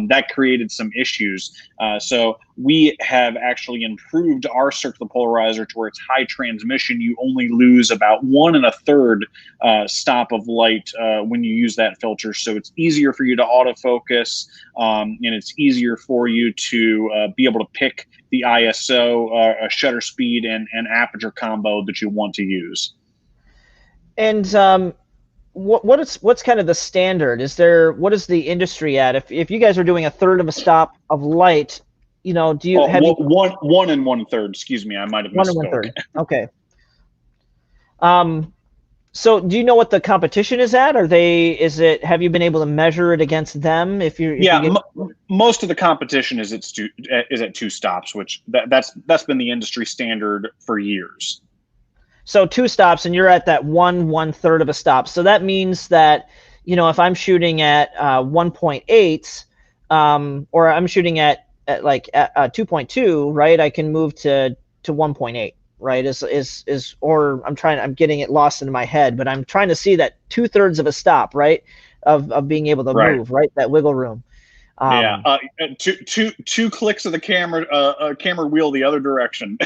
That created some issues. So we have actually improved our circular polarizer to where it's high transmission. You only lose about 1 1/3 stop of light when you use that filter. So it's easier for you to autofocus, and it's easier for you to be able to pick the ISO, shutter speed, and aperture combo that you want to use. And what's kind of the standard? What is the industry at? If you guys are doing 1/3 of a stop of light, do you have one 1 1/3? Excuse me, I might have 1 misspoke. 1/3? Okay. So do you know what the competition is at? Have you been able to measure it against them? Most of the competition is at 2 stops, which that's been the industry standard for years. So 2 stops, and you're at that 1/3 of a stop. So that means that, if I'm shooting at 1.8, or I'm shooting at 2.2, right? I can move to 1.8, right? Or I'm getting it lost into my head, but I'm trying to see that 2/3 of a stop, right? Of being able to move, right? That wiggle room. Two clicks of the camera wheel the other direction.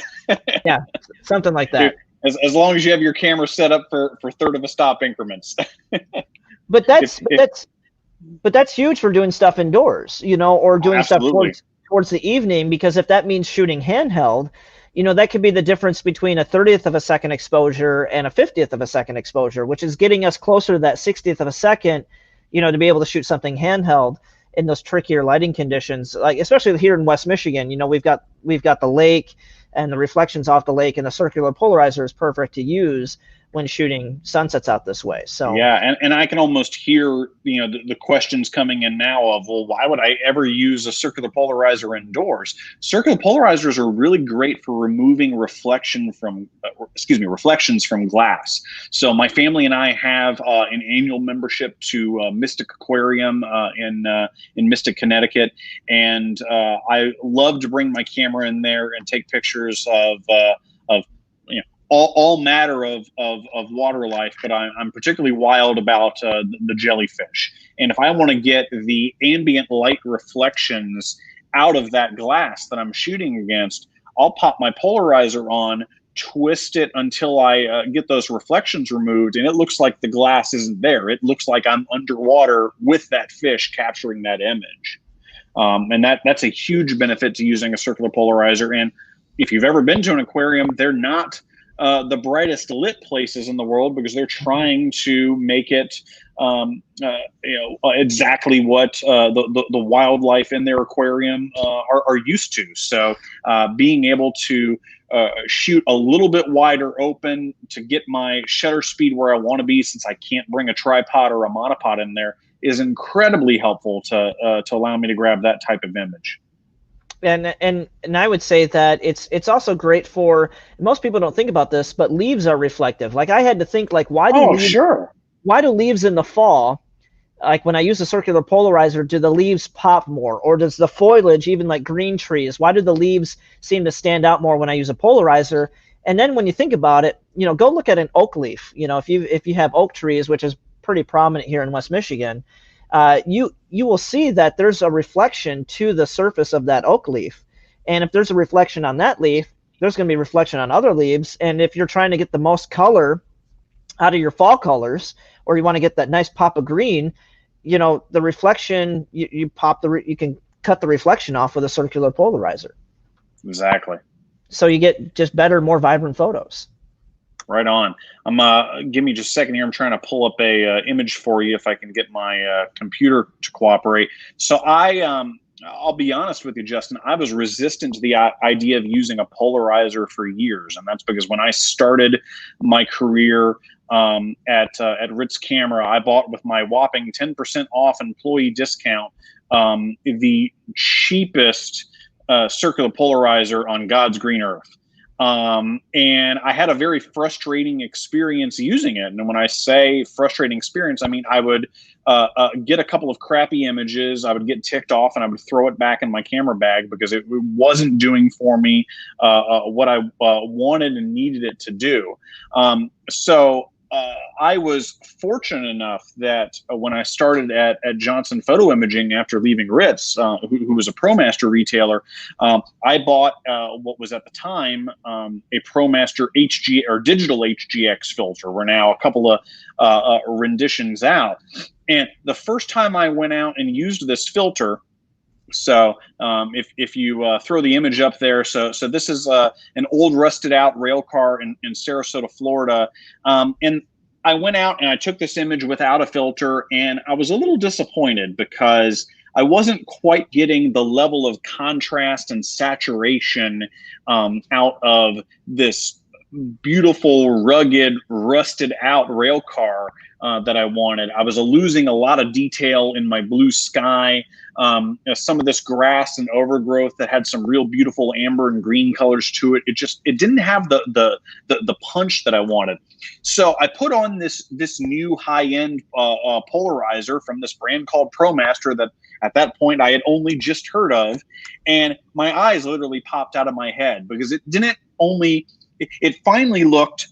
Yeah, something like that. As long as you have your camera set up for 1/3 of a stop increments. But that's huge for doing stuff indoors, or doing stuff towards the evening, because if that means shooting handheld, that could be the difference between a 30th of a second exposure and a 50th of a second exposure, which is getting us closer to that 60th of a second, to be able to shoot something handheld in those trickier lighting conditions, like especially here in West Michigan. We've got the lake and the reflections off the lake, and the circular polarizer is perfect to use when shooting sunsets out this way. So yeah, and I can almost hear the questions coming in now of, well, why would I ever use a circular polarizer indoors? Circular polarizers are really great for removing reflections from glass. So my family and I have an annual membership to Mystic Aquarium in Mystic, Connecticut, and I love to bring my camera in there and take pictures of all matter of water life, but I'm particularly wild about the jellyfish. And if I want to get the ambient light reflections out of that glass that I'm shooting against, I'll pop my polarizer on, twist it until I get those reflections removed, and it looks like the glass isn't there. It looks like I'm underwater with that fish capturing that image. And that's a huge benefit to using a circular polarizer. And if you've ever been to an aquarium, they're not the brightest lit places in the world, because they're trying to make it exactly what the wildlife in their aquarium are used to. So being able to shoot a little bit wider open to get my shutter speed where I want to be, since I can't bring a tripod or a monopod in there, is incredibly helpful to allow me to grab that type of image. And I would say that it's also great for, most people don't think about this, but leaves are reflective. Like, I had to think, like, why do leaves in the fall, like when I use a circular polarizer, do the leaves pop more? Or does the foliage, even like green trees, why do the leaves seem to stand out more when I use a polarizer? And then when you think about it, go look at an oak leaf. If you have oak trees, which is pretty prominent here in West Michigan, you will see that there's a reflection to the surface of that oak leaf. And if there's a reflection on that leaf, there's going to be reflection on other leaves. And if you're trying to get the most color out of your fall colors, or you want to get that nice pop of green, the reflection, you can cut the reflection off with a circular polarizer. Exactly. So you get just better, more vibrant photos. Right on. Give me just a second here. I'm trying to pull up a image for you if I can get my computer to cooperate. So I'll be honest with you, Justin. I was resistant to the idea of using a polarizer for years, and that's because when I started my career at Ritz Camera, I bought with my whopping 10% off employee discount the cheapest circular polarizer on God's green earth. And I had a very frustrating experience using it. And when I say frustrating experience, I mean, I would get a couple of crappy images, I would get ticked off, and I would throw it back in my camera bag because it wasn't doing for me what I wanted and needed it to do. So I was fortunate enough that when I started at Johnson Photo Imaging after leaving Ritz, who was a ProMaster retailer, I bought what was at the time a ProMaster HG or digital HGX filter. We're now a couple of renditions out. And the first time I went out and used this filter, so if you throw the image up there, so this is an old rusted out rail car in Sarasota, Florida, and I went out and I took this image without a filter, and I was a little disappointed because I wasn't quite getting the level of contrast and saturation out of this beautiful, rugged, rusted out rail car that I wanted. I was losing a lot of detail in my blue sky. Some of this grass and overgrowth that had some real beautiful amber and green colors to it. It didn't have the punch that I wanted. So I put on this new high-end polarizer from this brand called ProMaster that at that point I had only just heard of, and my eyes literally popped out of my head because it finally looked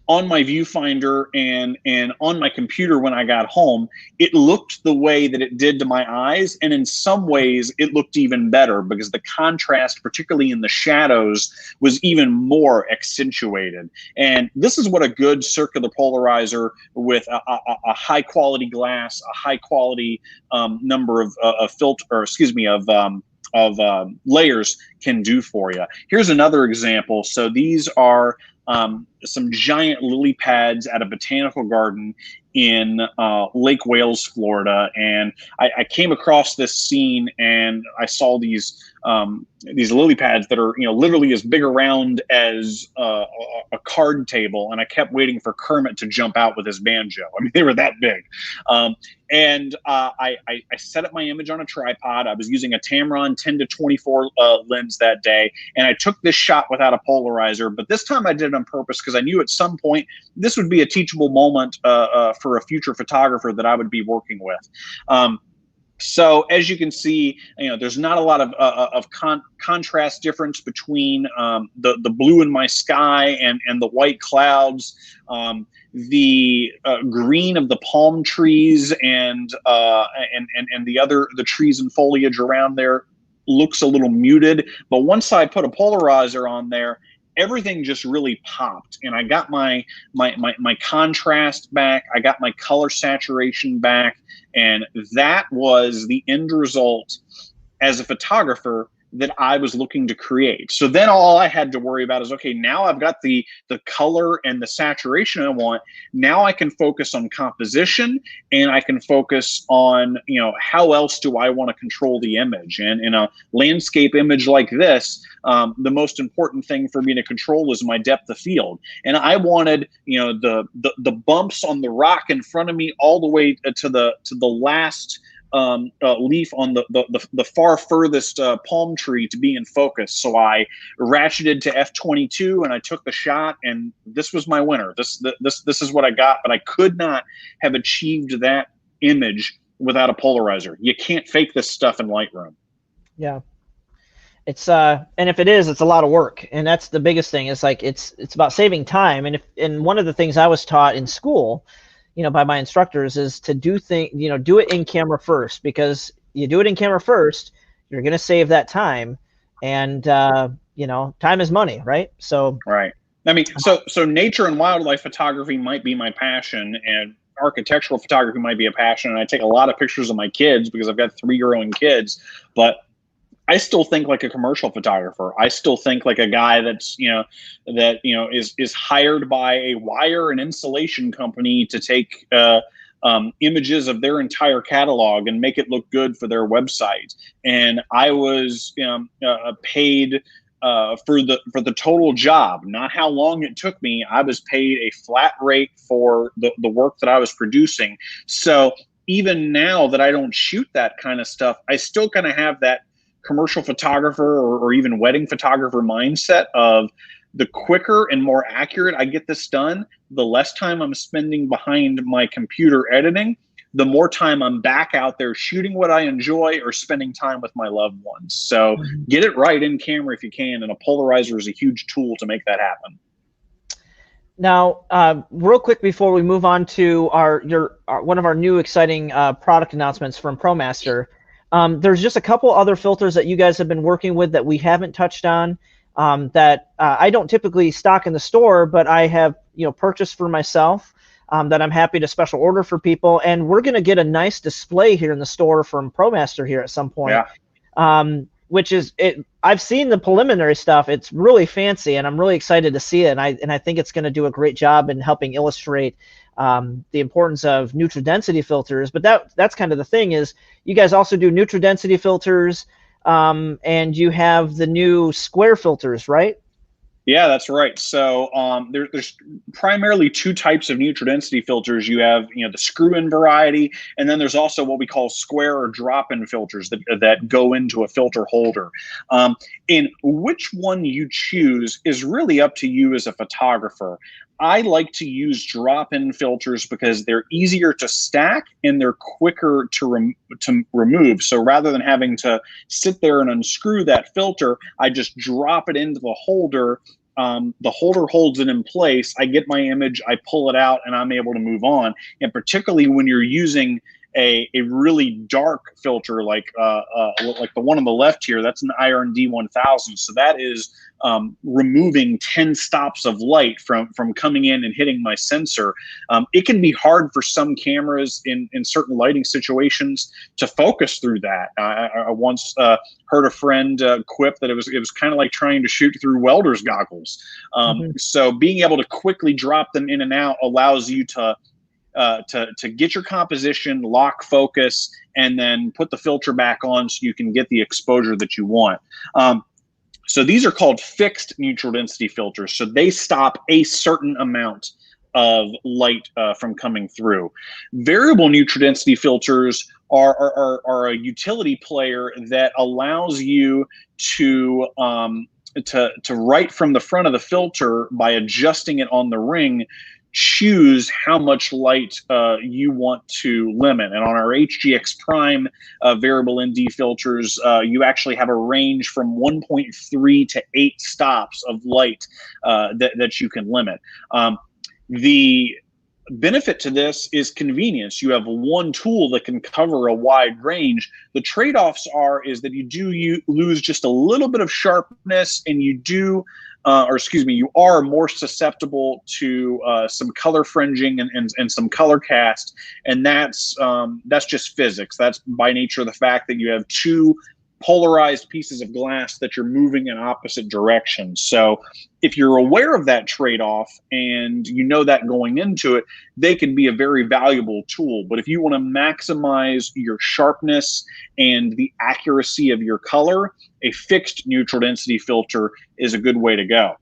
on my viewfinder and on my computer when I got home, it looked the way that it did to my eyes. And in some ways it looked even better because the contrast, particularly in the shadows, was even more accentuated. And this is what a good circular polarizer with a high quality glass, a high quality number of layers can do for you. Here's another example. So these are some giant lily pads at a botanical garden in Lake Wales, Florida, and I came across this scene and I saw these lily pads that are literally as big around as a card table, and I kept waiting for Kermit to jump out with his banjo. I mean, they were that big. And I set up my image on a tripod. I was using a Tamron 10-24 lens that day, and I took this shot without a polarizer, but this time I did it on purpose because I knew at some point this would be a teachable moment for a future photographer that I would be working with. So as you can see, there's not a lot of contrast difference between the blue in my sky and the white clouds. The green of the palm trees and the trees and foliage around there looks a little muted. But once I put a polarizer on there, everything just really popped, and I got my contrast back. I got my color saturation back, and that was the end result as a photographer that I was looking to create. So then all I had to worry about is, okay, now I've got the color and the saturation I want. Now I can focus on composition, and I can focus on, how else do I want to control the image? And in a landscape image like this, the most important thing for me to control is my depth of field. And I wanted, the bumps on the rock in front of me all the way to the last leaf on the far furthest palm tree to be in focus. So I ratcheted to f/22 and I took the shot, and this was my winner. This is what I got, but I could not have achieved that image without a polarizer. You can't fake this stuff in Lightroom. Yeah. It's and if it is, it's a lot of work, and that's the biggest thing. It's like it's about saving time. And one of the things I was taught in school, by my instructors, is to do it in camera first, because you do it in camera first, you're going to save that time, and time is money, right? So right. I mean, so nature and wildlife photography might be my passion, and architectural photography might be a passion, and I take a lot of pictures of my kids because I've got 3 growing kids, but I still think like a commercial photographer. I still think like a guy that's, is hired by a wire and insulation company to take images of their entire catalog and make it look good for their website. And I was paid for the total job, not how long it took me. I was paid a flat rate for the work that I was producing. So even now that I don't shoot that kind of stuff, I still kind of have that commercial photographer or even wedding photographer mindset of the quicker and more accurate I get this done, the less time I'm spending behind my computer editing, the more time I'm back out there shooting what I enjoy or spending time with my loved ones. So get it right in camera if you can, and a polarizer is a huge tool to make that happen. Now, real quick before we move on to one of our new exciting product announcements from ProMaster, there's just a couple other filters that you guys have been working with that we haven't touched on, that I don't typically stock in the store, but I have purchased for myself, that I'm happy to special order for people, and we're going to get a nice display here in the store from ProMaster here at some point. Yeah. Which is it. I've seen the preliminary stuff. It's really fancy, and I'm really excited to see it. And I think it's going to do a great job in helping illustrate the importance of neutral density filters. But that's kind of the thing is you guys also do neutral density filters, and you have the new square filters, right? Yeah, that's right. So there's primarily two types of neutral density filters. You have the screw-in variety, and then there's also what we call square or drop-in filters that go into a filter holder. And which one you choose is really up to you as a photographer. I like to use drop-in filters because they're easier to stack and they're quicker to remove. So rather than having to sit there and unscrew that filter, I just drop it into the holder. The holder holds it in place. I get my image, I pull it out, and I'm able to move on. And particularly when you're using a really dark filter like the one on the left here, that's an IRD 1000. So that is removing 10 stops of light from coming in and hitting my sensor. It can be hard for some cameras in certain lighting situations to focus through that. I once heard a friend quip that it was kind of like trying to shoot through welder's goggles. So being able to quickly drop them in and out allows you to get your composition, lock focus, and then put the filter back on so you can get the exposure that you want. So these are called fixed neutral density filters. So they stop a certain amount of light from coming through. Variable neutral density filters are a utility player that allows you to right from the front of the filter by adjusting it on the ring, choose how much light you want to limit. And on our HDX Prime variable ND filters, you actually have a range from 1.3 to 8 stops of light that you can limit. The benefit to this is convenience. You have one tool that can cover a wide range. The trade-offs is that you lose just a little bit of sharpness, and you are more susceptible to some color fringing and some color cast, and that's just physics. That's by nature of the fact that you have two polarized pieces of glass that you're moving in opposite directions. So if you're aware of that trade-off and you know that going into it, they can be a very valuable tool. But if you want to maximize your sharpness and the accuracy of your color, a fixed neutral density filter is a good way to go.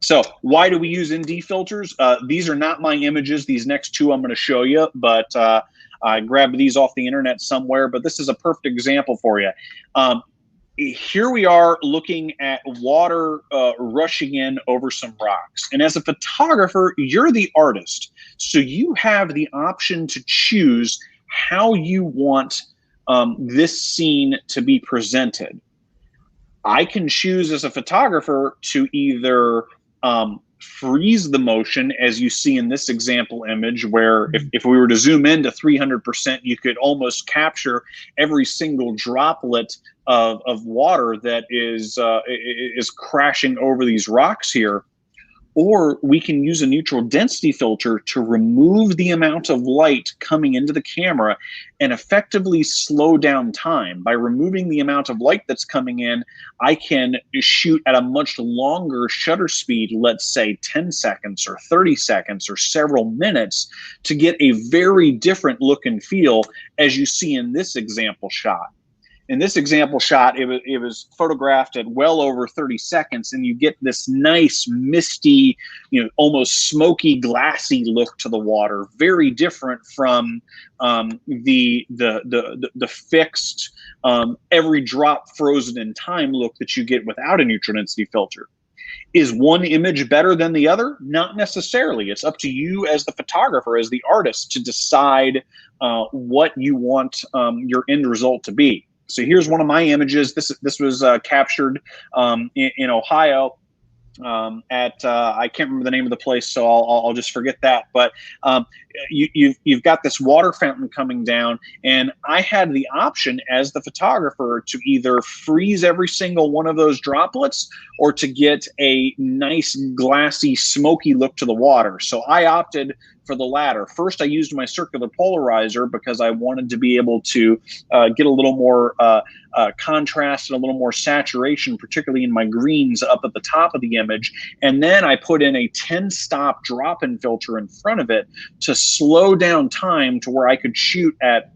So why do we use ND filters? These are not my images. These next two I'm going to show you, but I grabbed these off the internet somewhere, but this is a perfect example for you. Here we are looking at water rushing in over some rocks. And as a photographer, you're the artist. So you have the option to choose how you want this scene to be presented. I can choose as a photographer to either freeze the motion, as you see in this example image, where if we were to zoom in to 300%, you could almost capture every single droplet of water that is crashing over these rocks here. Or we can use a neutral density filter to remove the amount of light coming into the camera and effectively slow down time. By removing the amount of light that's coming in, I can shoot at a much longer shutter speed, let's say 10 seconds or 30 seconds or several minutes, to get a very different look and feel, as you see in this example shot. In this example shot, it was photographed at well over 30 seconds, and you get this nice, misty, almost smoky, glassy look to the water. Very different from the fixed, every drop frozen in time look that you get without a neutral density filter. Is one image better than the other? Not necessarily. It's up to you as the photographer, as the artist, to decide what you want your end result to be. So here's one of my images. This was captured in Ohio at I can't remember the name of the place, so I'll just forget that. But you've got this water fountain coming down, and I had the option as the photographer to either freeze every single one of those droplets or to get a nice glassy, smoky look to the water. So I opted for the latter. First, I used my circular polarizer because I wanted to be able to get a little more contrast and a little more saturation, particularly in my greens up at the top of the image. And then I put in a 10-stop drop-in filter in front of it to slow down time to where I could shoot at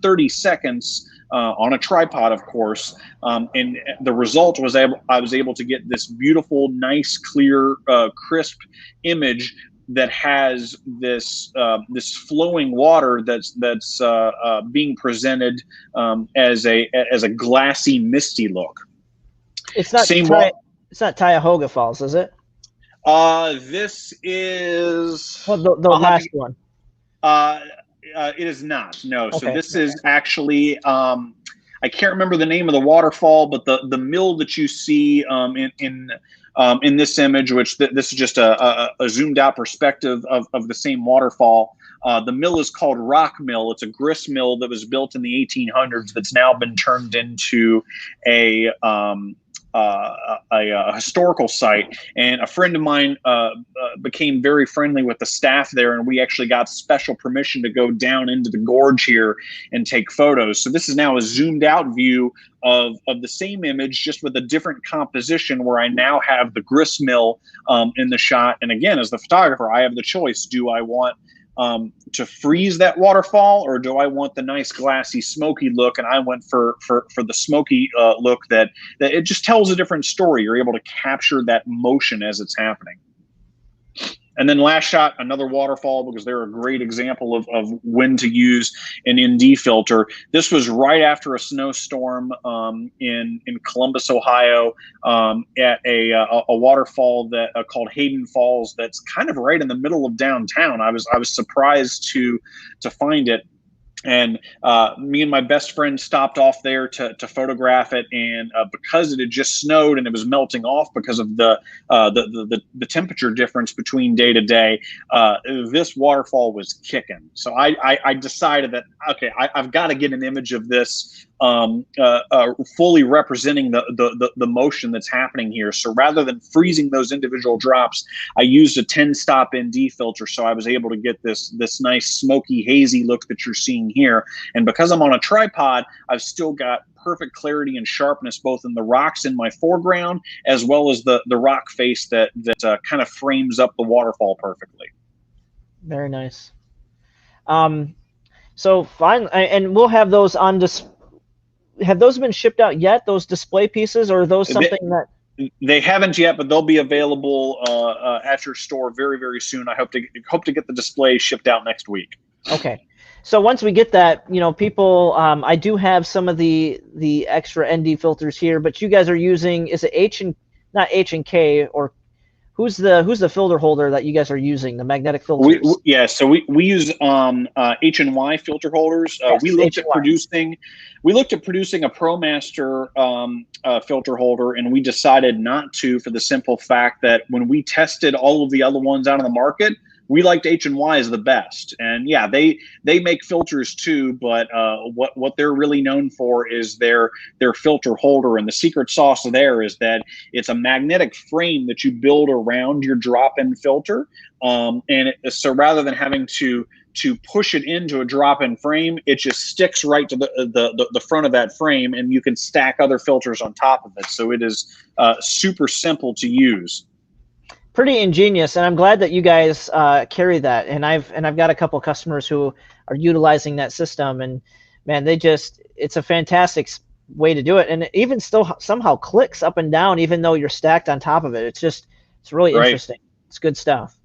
30 seconds on a tripod, of course. And the result was I was able to get this beautiful, nice, clear, crisp image that has this this flowing water that's being presented as a glassy, misty look. It's not it's not Cuyahoga Falls, is it? This is the last one. It is not. No. Okay. So this is actually I can't remember the name of the waterfall, but the mill that you see in this image, which this is just a zoomed out perspective of the same waterfall. The mill is called Rock Mill. It's a grist mill that was built in the 1800s that's now been turned into a historical site. And a friend of mine became very friendly with the staff there, and we actually got special permission to go down into the gorge here and take photos. So this is now a zoomed out view of the same image, just with a different composition, where I now have the grist mill in the shot. And again, as the photographer, I have the choice. Do I want to freeze that waterfall, or do I want the nice glassy, smoky look? And I went for the smoky look that it just tells a different story. You're able to capture that motion as it's happening. And then last shot, another waterfall, because they're a great example of when to use an ND filter. This was right after a snowstorm in Columbus, Ohio, at a waterfall that called Hayden Falls. That's kind of right in the middle of downtown. I was surprised to find it. And me and my best friend stopped off there to photograph it, and because it had just snowed and it was melting off because of the temperature difference between day to day, this waterfall was kicking. So I decided that, okay, I've got to get an image of this fully representing the motion that's happening here. So rather than freezing those individual drops, I used a 10-stop ND filter, so I was able to get this nice smoky, hazy look that you're seeing here. And because I'm on a tripod, I've still got perfect clarity and sharpness both in the rocks in my foreground as well as the rock face that kind of frames up the waterfall perfectly. Very nice. So fine, and we'll have those on display. Have those been shipped out yet, those display pieces, or are those something that they haven't yet, but they'll be available at your store very, very soon. I hope to get the display shipped out next week. Okay. So once we get that, people, I do have some of the extra ND filters here, but you guys are using, is it not H and K, or who's the filter holder that you guys are using, the magnetic filters? So we use H and Y filter holders. Yes, we looked at producing a ProMaster filter holder, and we decided not to, for the simple fact that when we tested all of the other ones out on the market, we liked H&Y as the best. And yeah, they make filters too, but what they're really known for is their filter holder. And the secret sauce there is that it's a magnetic frame that you build around your drop-in filter. So rather than having to push it into a drop-in frame, it just sticks right to the front of that frame, and you can stack other filters on top of it. So it is super simple to use. Pretty ingenious, and I'm glad that you guys carry that. And I've got a couple of customers who are utilizing that system, and man, it's a fantastic way to do it. And it even still somehow clicks up and down, even though you're stacked on top of it. It's really interesting. It's good stuff.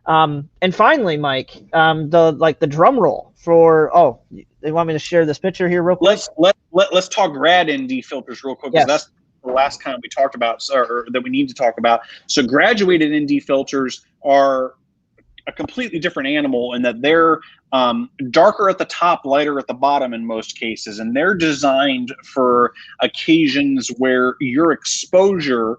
And finally, Mike, the drum roll for, they want me to share this picture here real quick. Let's talk grad ND filters real quick, because that's the last kind we talked about, or that we need to talk about. So graduated ND filters are a completely different animal in that they're darker at the top, lighter at the bottom in most cases, and they're designed for occasions where your exposure,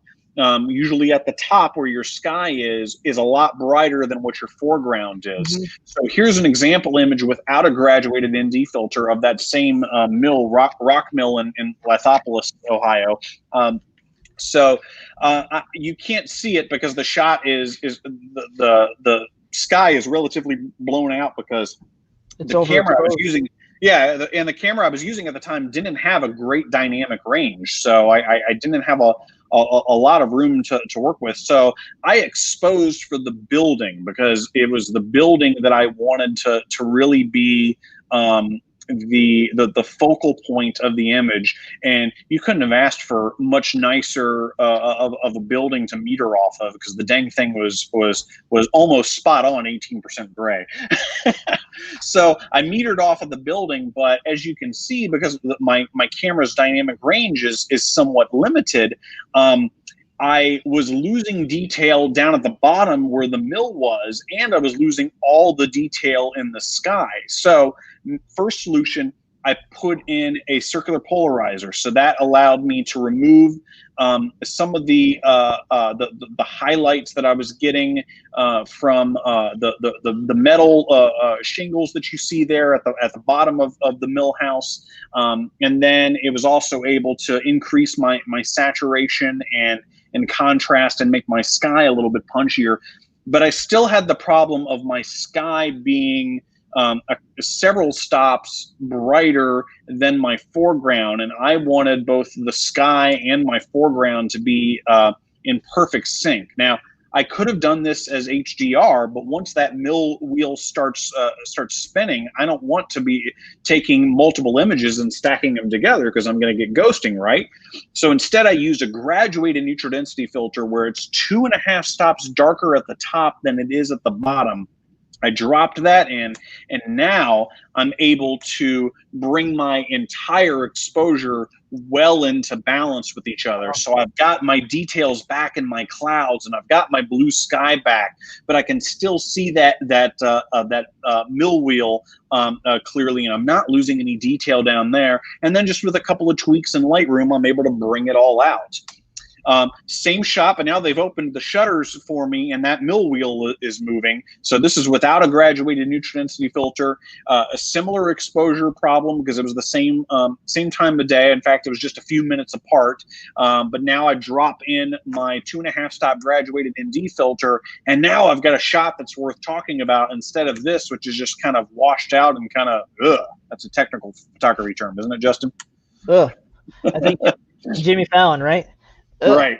usually at the top where your sky is a lot brighter than what your foreground is. So here's an example image without a graduated ND filter of that same mill, rock mill in Lithopolis, Ohio. You can't see it because the shot is the sky is relatively blown out because the camera I was using. Yeah, and the camera I was using at the time didn't have a great dynamic range, so I didn't have a lot of room to work with. So I exposed for the building because it was the building that I wanted to really be the focal point of the image. And you couldn't have asked for much nicer of a building to meter off of, because the dang thing was almost spot on 18% gray. So I metered off of the building, but as you can see, because my camera's dynamic range is somewhat limited, I was losing detail down at the bottom where the mill was, and I was losing all the detail in the sky. So first solution, I put in a circular polarizer. So that allowed me to remove some of the highlights that I was getting from the metal shingles that you see there at the bottom of the mill house. And then it was also able to increase my saturation and contrast and make my sky a little bit punchier. But I still had the problem of my sky being several stops brighter than my foreground, and I wanted both the sky and my foreground to be in perfect sync. Now, I could have done this as HDR, but once that mill wheel starts spinning, I don't want to be taking multiple images and stacking them together, because I'm going to get ghosting, right? So instead, I used a graduated neutral density filter where it's 2.5 stops darker at the top than it is at the bottom. I dropped that in, and now I'm able to bring my entire exposure well into balance with each other. So I've got my details back in my clouds, and I've got my blue sky back, but I can still see that mill wheel clearly, and I'm not losing any detail down there. And then just with a couple of tweaks in Lightroom, I'm able to bring it all out. Same shop, and now they've opened the shutters for me, and that mill wheel is moving. So this is without a graduated neutral density filter. A similar exposure problem, because it was the same time of day. In fact, it was just a few minutes apart. But now I drop in my 2.5 stop graduated ND filter, and now I've got a shot that's worth talking about instead of this, which is just kind of washed out and kind of, that's a technical photography term, isn't it, Justin? I think Jimmy Fallon, right? Right.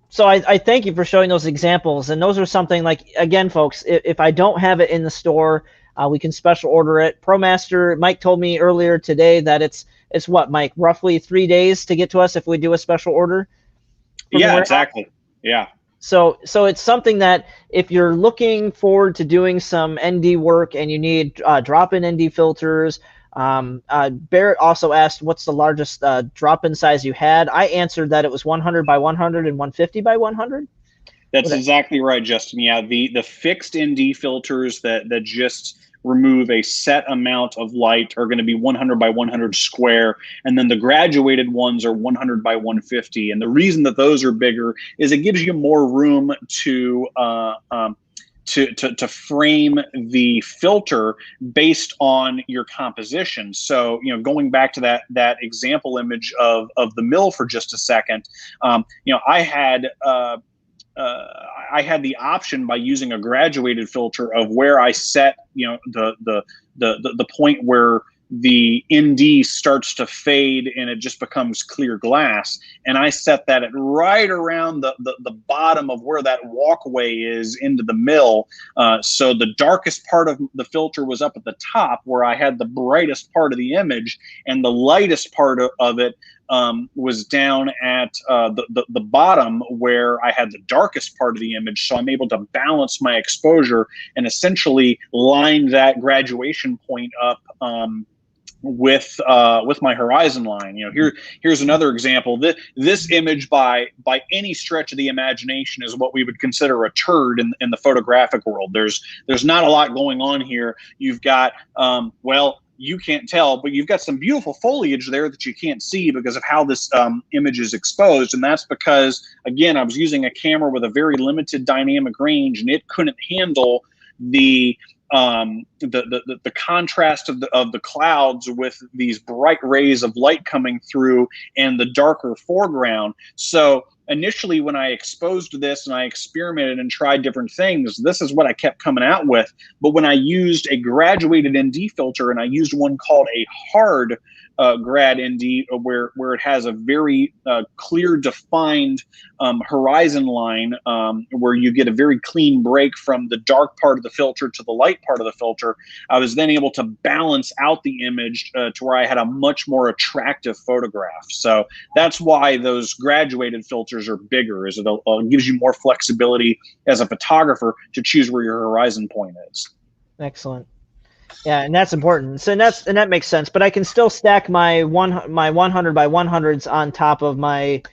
So I thank you for showing those examples, and those are something like, again, folks, if I don't have it in the store, we can special order it. ProMaster, Mike told me earlier today that it's what, Mike, roughly 3 days to get to us if we do a special order? Yeah, exactly. Yeah. So it's something that if you're looking forward to doing some ND work and you need drop-in ND filters, Barrett also asked what's the largest drop-in size you had. I answered that it was 100 by 100 and 150 by 100. That's exactly right, Justin. Yeah, the fixed ND filters that just remove a set amount of light are going to be 100 by 100 square, and then the graduated ones are 100 by 150. And the reason that those are bigger is it gives you more room to frame the filter based on your composition. So, you know, going back to that example image of the mill for just a second, you know, I had the option by using a graduated filter of where I set, you know, the point where the ND starts to fade and it just becomes clear glass. And I set that at right around the bottom of where that walkway is into the mill. So the darkest part of the filter was up at the top where I had the brightest part of the image, and the lightest part of it was down at the bottom where I had the darkest part of the image. So I'm able to balance my exposure and essentially line that graduation point up with my horizon line. You know, here's another example. This image by any stretch of the imagination is what we would consider a turd in the photographic world. There's not a lot going on here. You've got well, you can't tell, but you've got some beautiful foliage there that you can't see because of how this image is exposed. And that's because, again, I was using a camera with a very limited dynamic range, and it couldn't handle the contrast of the clouds with these bright rays of light coming through and the darker foreground. So initially, when I exposed this and I experimented and tried different things, this is what I kept coming out with. But when I used a graduated ND filter, and I used one called a hard grad ND, where it has a very clear defined horizon line, where you get a very clean break from the dark part of the filter to the light part of the filter, I was then able to balance out the image to where I had a much more attractive photograph. So that's why those graduated filters are bigger, is it gives you more flexibility as a photographer to choose where your horizon point is. Excellent. Yeah, and that's important. So that makes sense. But I can still stack my 100 by 100s on top of my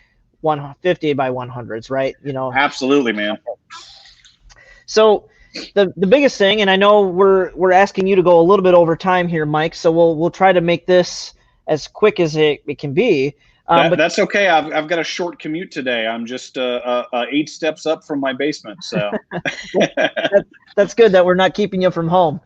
150 by 100s, right? You know. Absolutely, man. So the biggest thing, and I know we're asking you to go a little bit over time here, Mike. So we'll try to make this as quick as it can be. But that's okay. I've got a short commute today. I'm just 8 steps up from my basement. So that's good that we're not keeping you from home.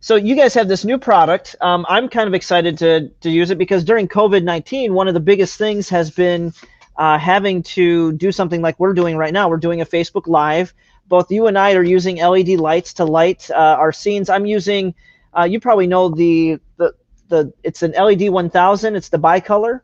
So you guys have this new product. I'm kind of excited to use it because during COVID-19, one of the biggest things has been having to do something like we're doing right now. We're doing a Facebook Live. Both you and I are using LED lights to light our scenes. I'm using, you probably know it's an LED 1000. It's the bicolor.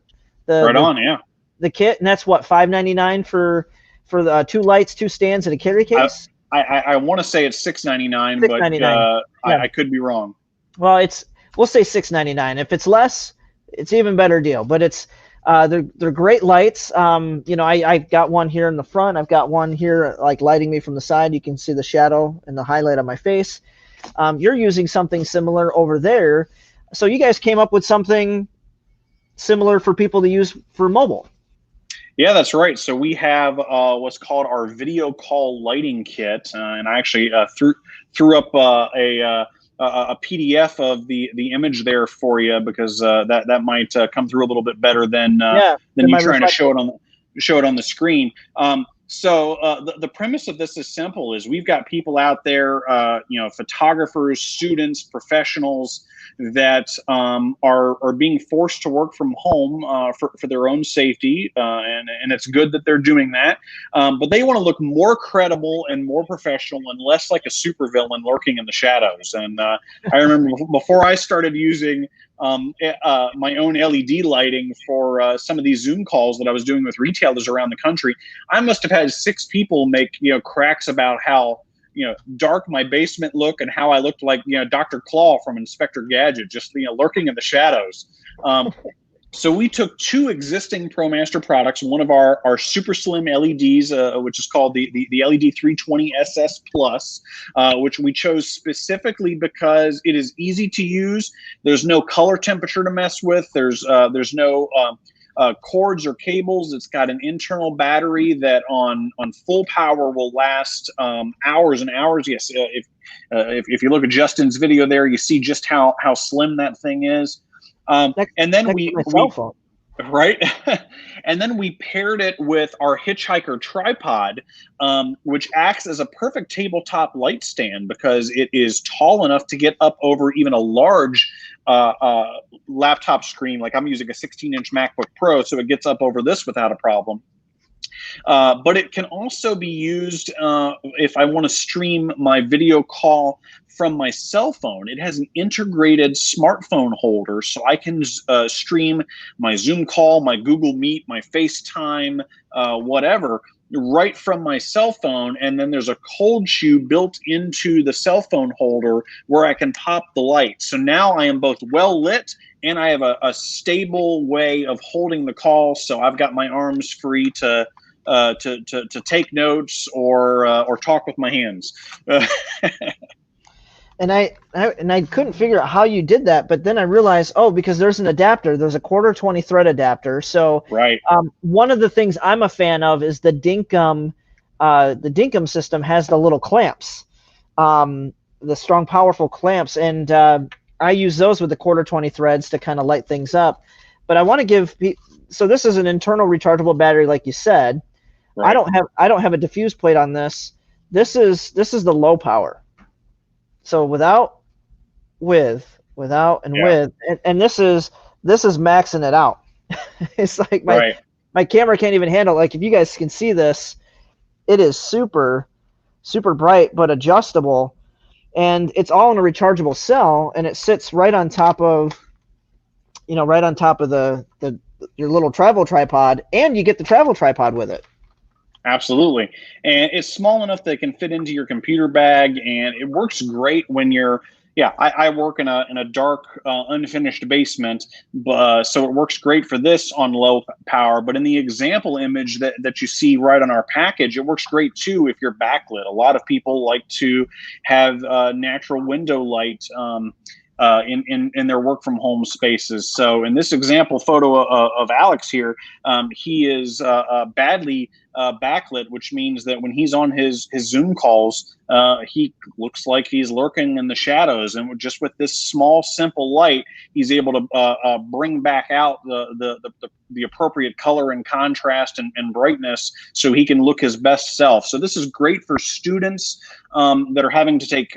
Yeah. The kit, and that's what, $5.99 for the 2 lights, 2 stands, and a carry case. I want to say it's $6.99, but yeah. I could be wrong. Well, we'll say $6.99. If it's less, it's even better deal. But it's they're great lights. You know, I've got one here in the front. I've got one here like lighting me from the side. You can see the shadow and the highlight on my face. You're using something similar over there. So you guys came up with something similar for people to use for mobile. Yeah, that's right. So we have what's called our video call lighting kit, and I actually threw up a PDF of the image there for you because that might come through a little bit better than you trying to show it on the screen. So the premise of this is simple: is we've got people out there, you know, photographers, students, professionals that are being forced to work from home for their own safety, and it's good that they're doing that. But they want to look more credible and more professional and less like a supervillain lurking in the shadows. And I remember before I started using my own LED lighting for some of these Zoom calls that I was doing with retailers around the country, I must have had 6 people make, you know, cracks about how, you know, dark my basement looked and how I looked like, you know, Dr. Claw from Inspector Gadget, just, you know, lurking in the shadows. So we took 2 existing ProMaster products, one of our super slim LEDs, which is called the LED 320 SS Plus, which we chose specifically because it is easy to use. There's no color temperature to mess with. There's no cords or cables. It's got an internal battery that on full power will last hours and hours. Yes, if you look at Justin's video there, you see just how slim that thing is. And then we right, and then we paired it with our hitchhiker tripod, which acts as a perfect tabletop light stand because it is tall enough to get up over even a large laptop screen. Like I'm using a 16-inch MacBook Pro, so it gets up over this without a problem. But it can also be used if I want to stream my video call from my cell phone. It has an integrated smartphone holder, so I can stream my Zoom call, my Google Meet, my FaceTime, whatever, right from my cell phone. And then there's a cold shoe built into the cell phone holder where I can pop the light. So now I am both well lit and I have a stable way of holding the call. So I've got my arms free to take notes or talk with my hands. And I couldn't figure out how you did that, but then I realized, oh, because there's an adapter. There's a 1/4 thread adapter. So right. One of the things I'm a fan of is the Dinkum. The Dinkum system has the little clamps, the strong, powerful clamps, and I use those with the 1/4 threads to kind of light things up. But I want to give so this is an internal rechargeable battery, like you said. Right. I don't have a diffuse plate on this. This is the low power. So without, with, and this is maxing it out. It's like my camera can't even handle. Like if you guys can see this, it is super bright but adjustable, and it's all in a rechargeable cell, and it sits right on top of, your little travel tripod, and you get the travel tripod with it. Absolutely. And it's small enough that it can fit into your computer bag, and it works great when you're, I work in a dark, unfinished basement, so it works great for this on low power. But in the example image that you see right on our package, it works great too if you're backlit. A lot of people like to have natural window light in their work from home spaces. So in this example photo of Alex here, he is badly backlit, which means that when he's on his Zoom calls, he looks like he's lurking in the shadows. And just with this small, simple light, he's able to bring back out the appropriate color and contrast and brightness so he can look his best self. So this is great for students that are having to take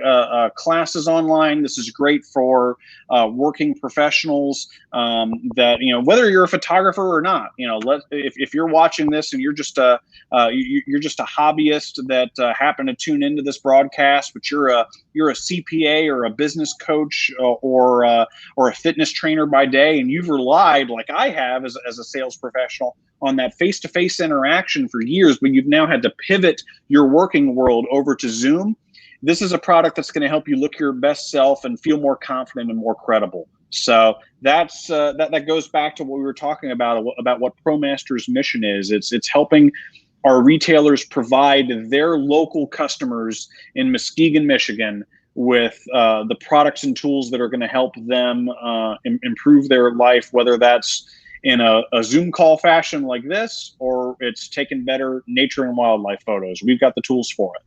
classes online. This is great for working professionals that, whether you're a photographer or not, if you're watching this and you're just a hobbyist that happen to tune into this broadcast, but you're a CPA or a business coach or a fitness trainer by day, and you've relied, like I have as a sales professional, on that face-to-face interaction for years, but you've now had to pivot your working world over to Zoom. This is a product that's going to help you look your best self and feel more confident and more credible. So that's that goes back to what we were talking about what ProMaster's mission is. It's helping our retailers provide their local customers in Muskegon, Michigan, with the products and tools that are going to help them improve their life, whether that's in a Zoom call fashion like this, or it's taking better nature and wildlife photos. We've got the tools for it.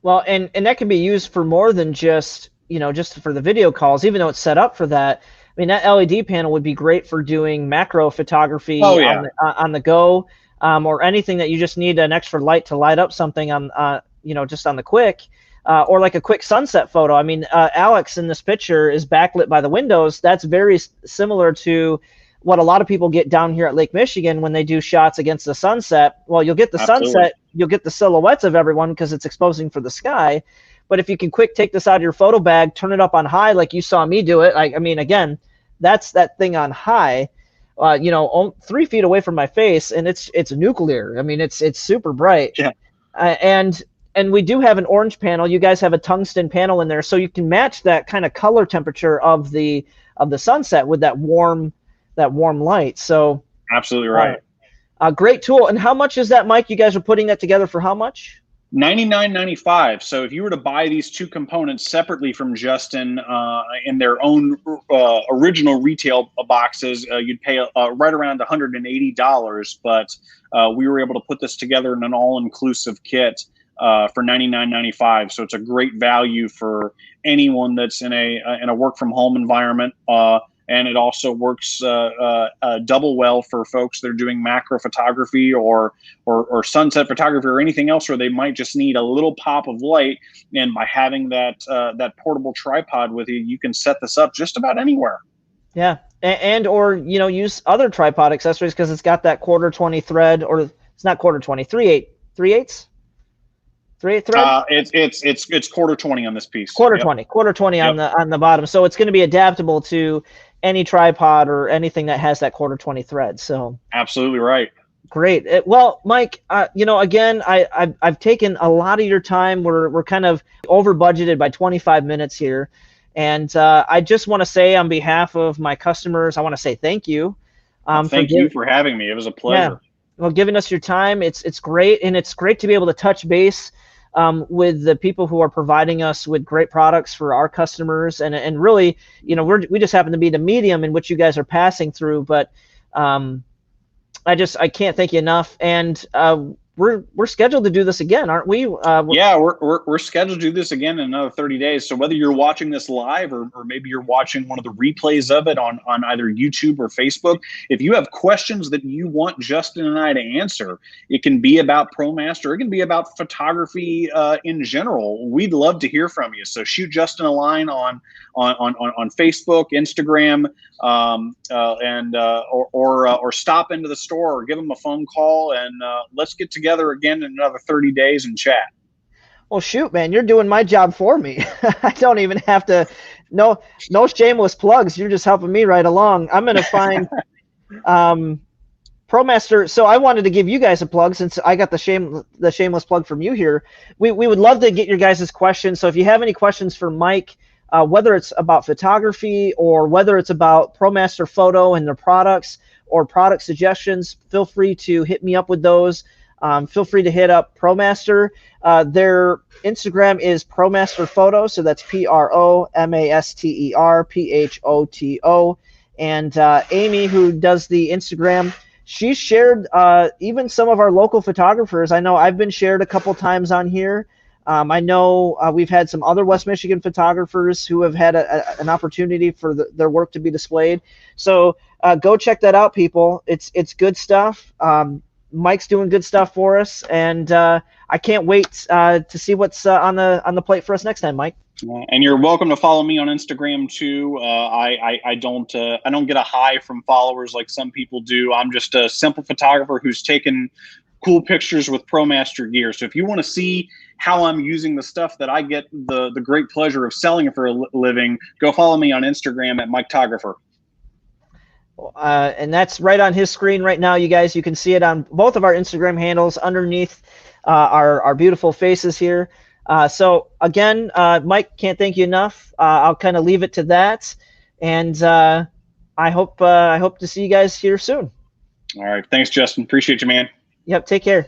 Well, and that can be used for more than just for the video calls, even though it's set up for that. I mean, that LED panel would be great for doing macro photography on the go, or anything that you just need an extra light to light up something on, just on the quick, or like a quick sunset photo. I mean, Alex in this picture is backlit by the windows. That's very similar to what a lot of people get down here at Lake Michigan when they do shots against the sunset. Well, you'll get the sunset, you'll get the silhouettes of everyone because it's exposing for the sky. But if you can quick take this out of your photo bag, turn it up on high like you saw me do it. I mean, again, that's that thing on high, 3 feet away from my face, and it's nuclear. I mean, it's super bright. Yeah. And we do have an orange panel. You guys have a tungsten panel in there, so you can match that kind of color temperature of the sunset with that warm light. So absolutely right. Great tool. And how much is that, Mike? You guys are putting that together for how much? $99.95. So if you were to buy these two components separately from Justin in their own original retail boxes, you'd pay right around $180. But we were able to put this together in an all-inclusive kit for $99.95. So it's a great value for anyone that's in a work-from-home environment. And it also works double well for folks that are doing macro photography or sunset photography or anything else where they might just need a little pop of light. And by having that portable tripod with you, you can set this up just about anywhere. Yeah, and or use other tripod accessories because it's got that 1/4-20 thread, or it's not 1/4-20, 3/8 thread. It's 1/4-20 on this piece. 1/4-20, 1/4-20 on the bottom. So it's going to be adaptable to any tripod or anything that has that 1/4-20 thread. So absolutely right. Great. Well, Mike, again, I've taken a lot of your time. We're kind of over budgeted by 25 minutes here, and I just want to say on behalf of my customers, I want to say thank you. Thank you for having me. It was a pleasure. Yeah. Well, giving us your time, it's great, and it's great to be able to touch base with the people who are providing us with great products for our customers, and really, we just happen to be the medium in which you guys are passing through. But I can't thank you enough, and we're scheduled to do this again, aren't we? Yeah, we're scheduled to do this again in another 30 days. So whether you're watching this live or maybe you're watching one of the replays of it on either YouTube or Facebook, if you have questions that you want Justin and I to answer, it can be about ProMaster, it can be about photography in general. We'd love to hear from you. So shoot Justin a line on Facebook, Instagram, or stop into the store or give him a phone call, and let's get together again in another 30 days and chat. Well, shoot, man, you're doing my job for me. I don't even have to. No shameless plugs. You're just helping me right along. I'm going to find ProMaster. So I wanted to give you guys a plug since I got the shameless plug from you here. We would love to get your guys' questions. So if you have any questions for Mike, whether it's about photography or whether it's about ProMaster Photo and their products or product suggestions, feel free to hit me up with those. Feel free to hit up ProMaster. Their Instagram is ProMaster Photo, so that's ProMasterPhoto. And Amy, who does the Instagram, she shared even some of our local photographers. I know I've been shared a couple times on here. I know we've had some other West Michigan photographers who have had an opportunity for their work to be displayed. So go check that out, people. It's good stuff. Mike's doing good stuff for us, and I can't wait to see what's on the plate for us next time, Mike. And you're welcome to follow me on Instagram too. I don't get a high from followers like some people do. I'm just a simple photographer who's taken cool pictures with ProMaster gear. So if you want to see how I'm using the stuff that I get the great pleasure of selling for a living, go follow me on Instagram at MikeTographer. And that's right on his screen right now, you guys. You can see it on both of our Instagram handles underneath our beautiful faces here. So again, Mike, can't thank you enough. I'll kind of leave it to that, and I hope to see you guys here soon. All right, thanks, Justin. Appreciate you, man. Yep, take care.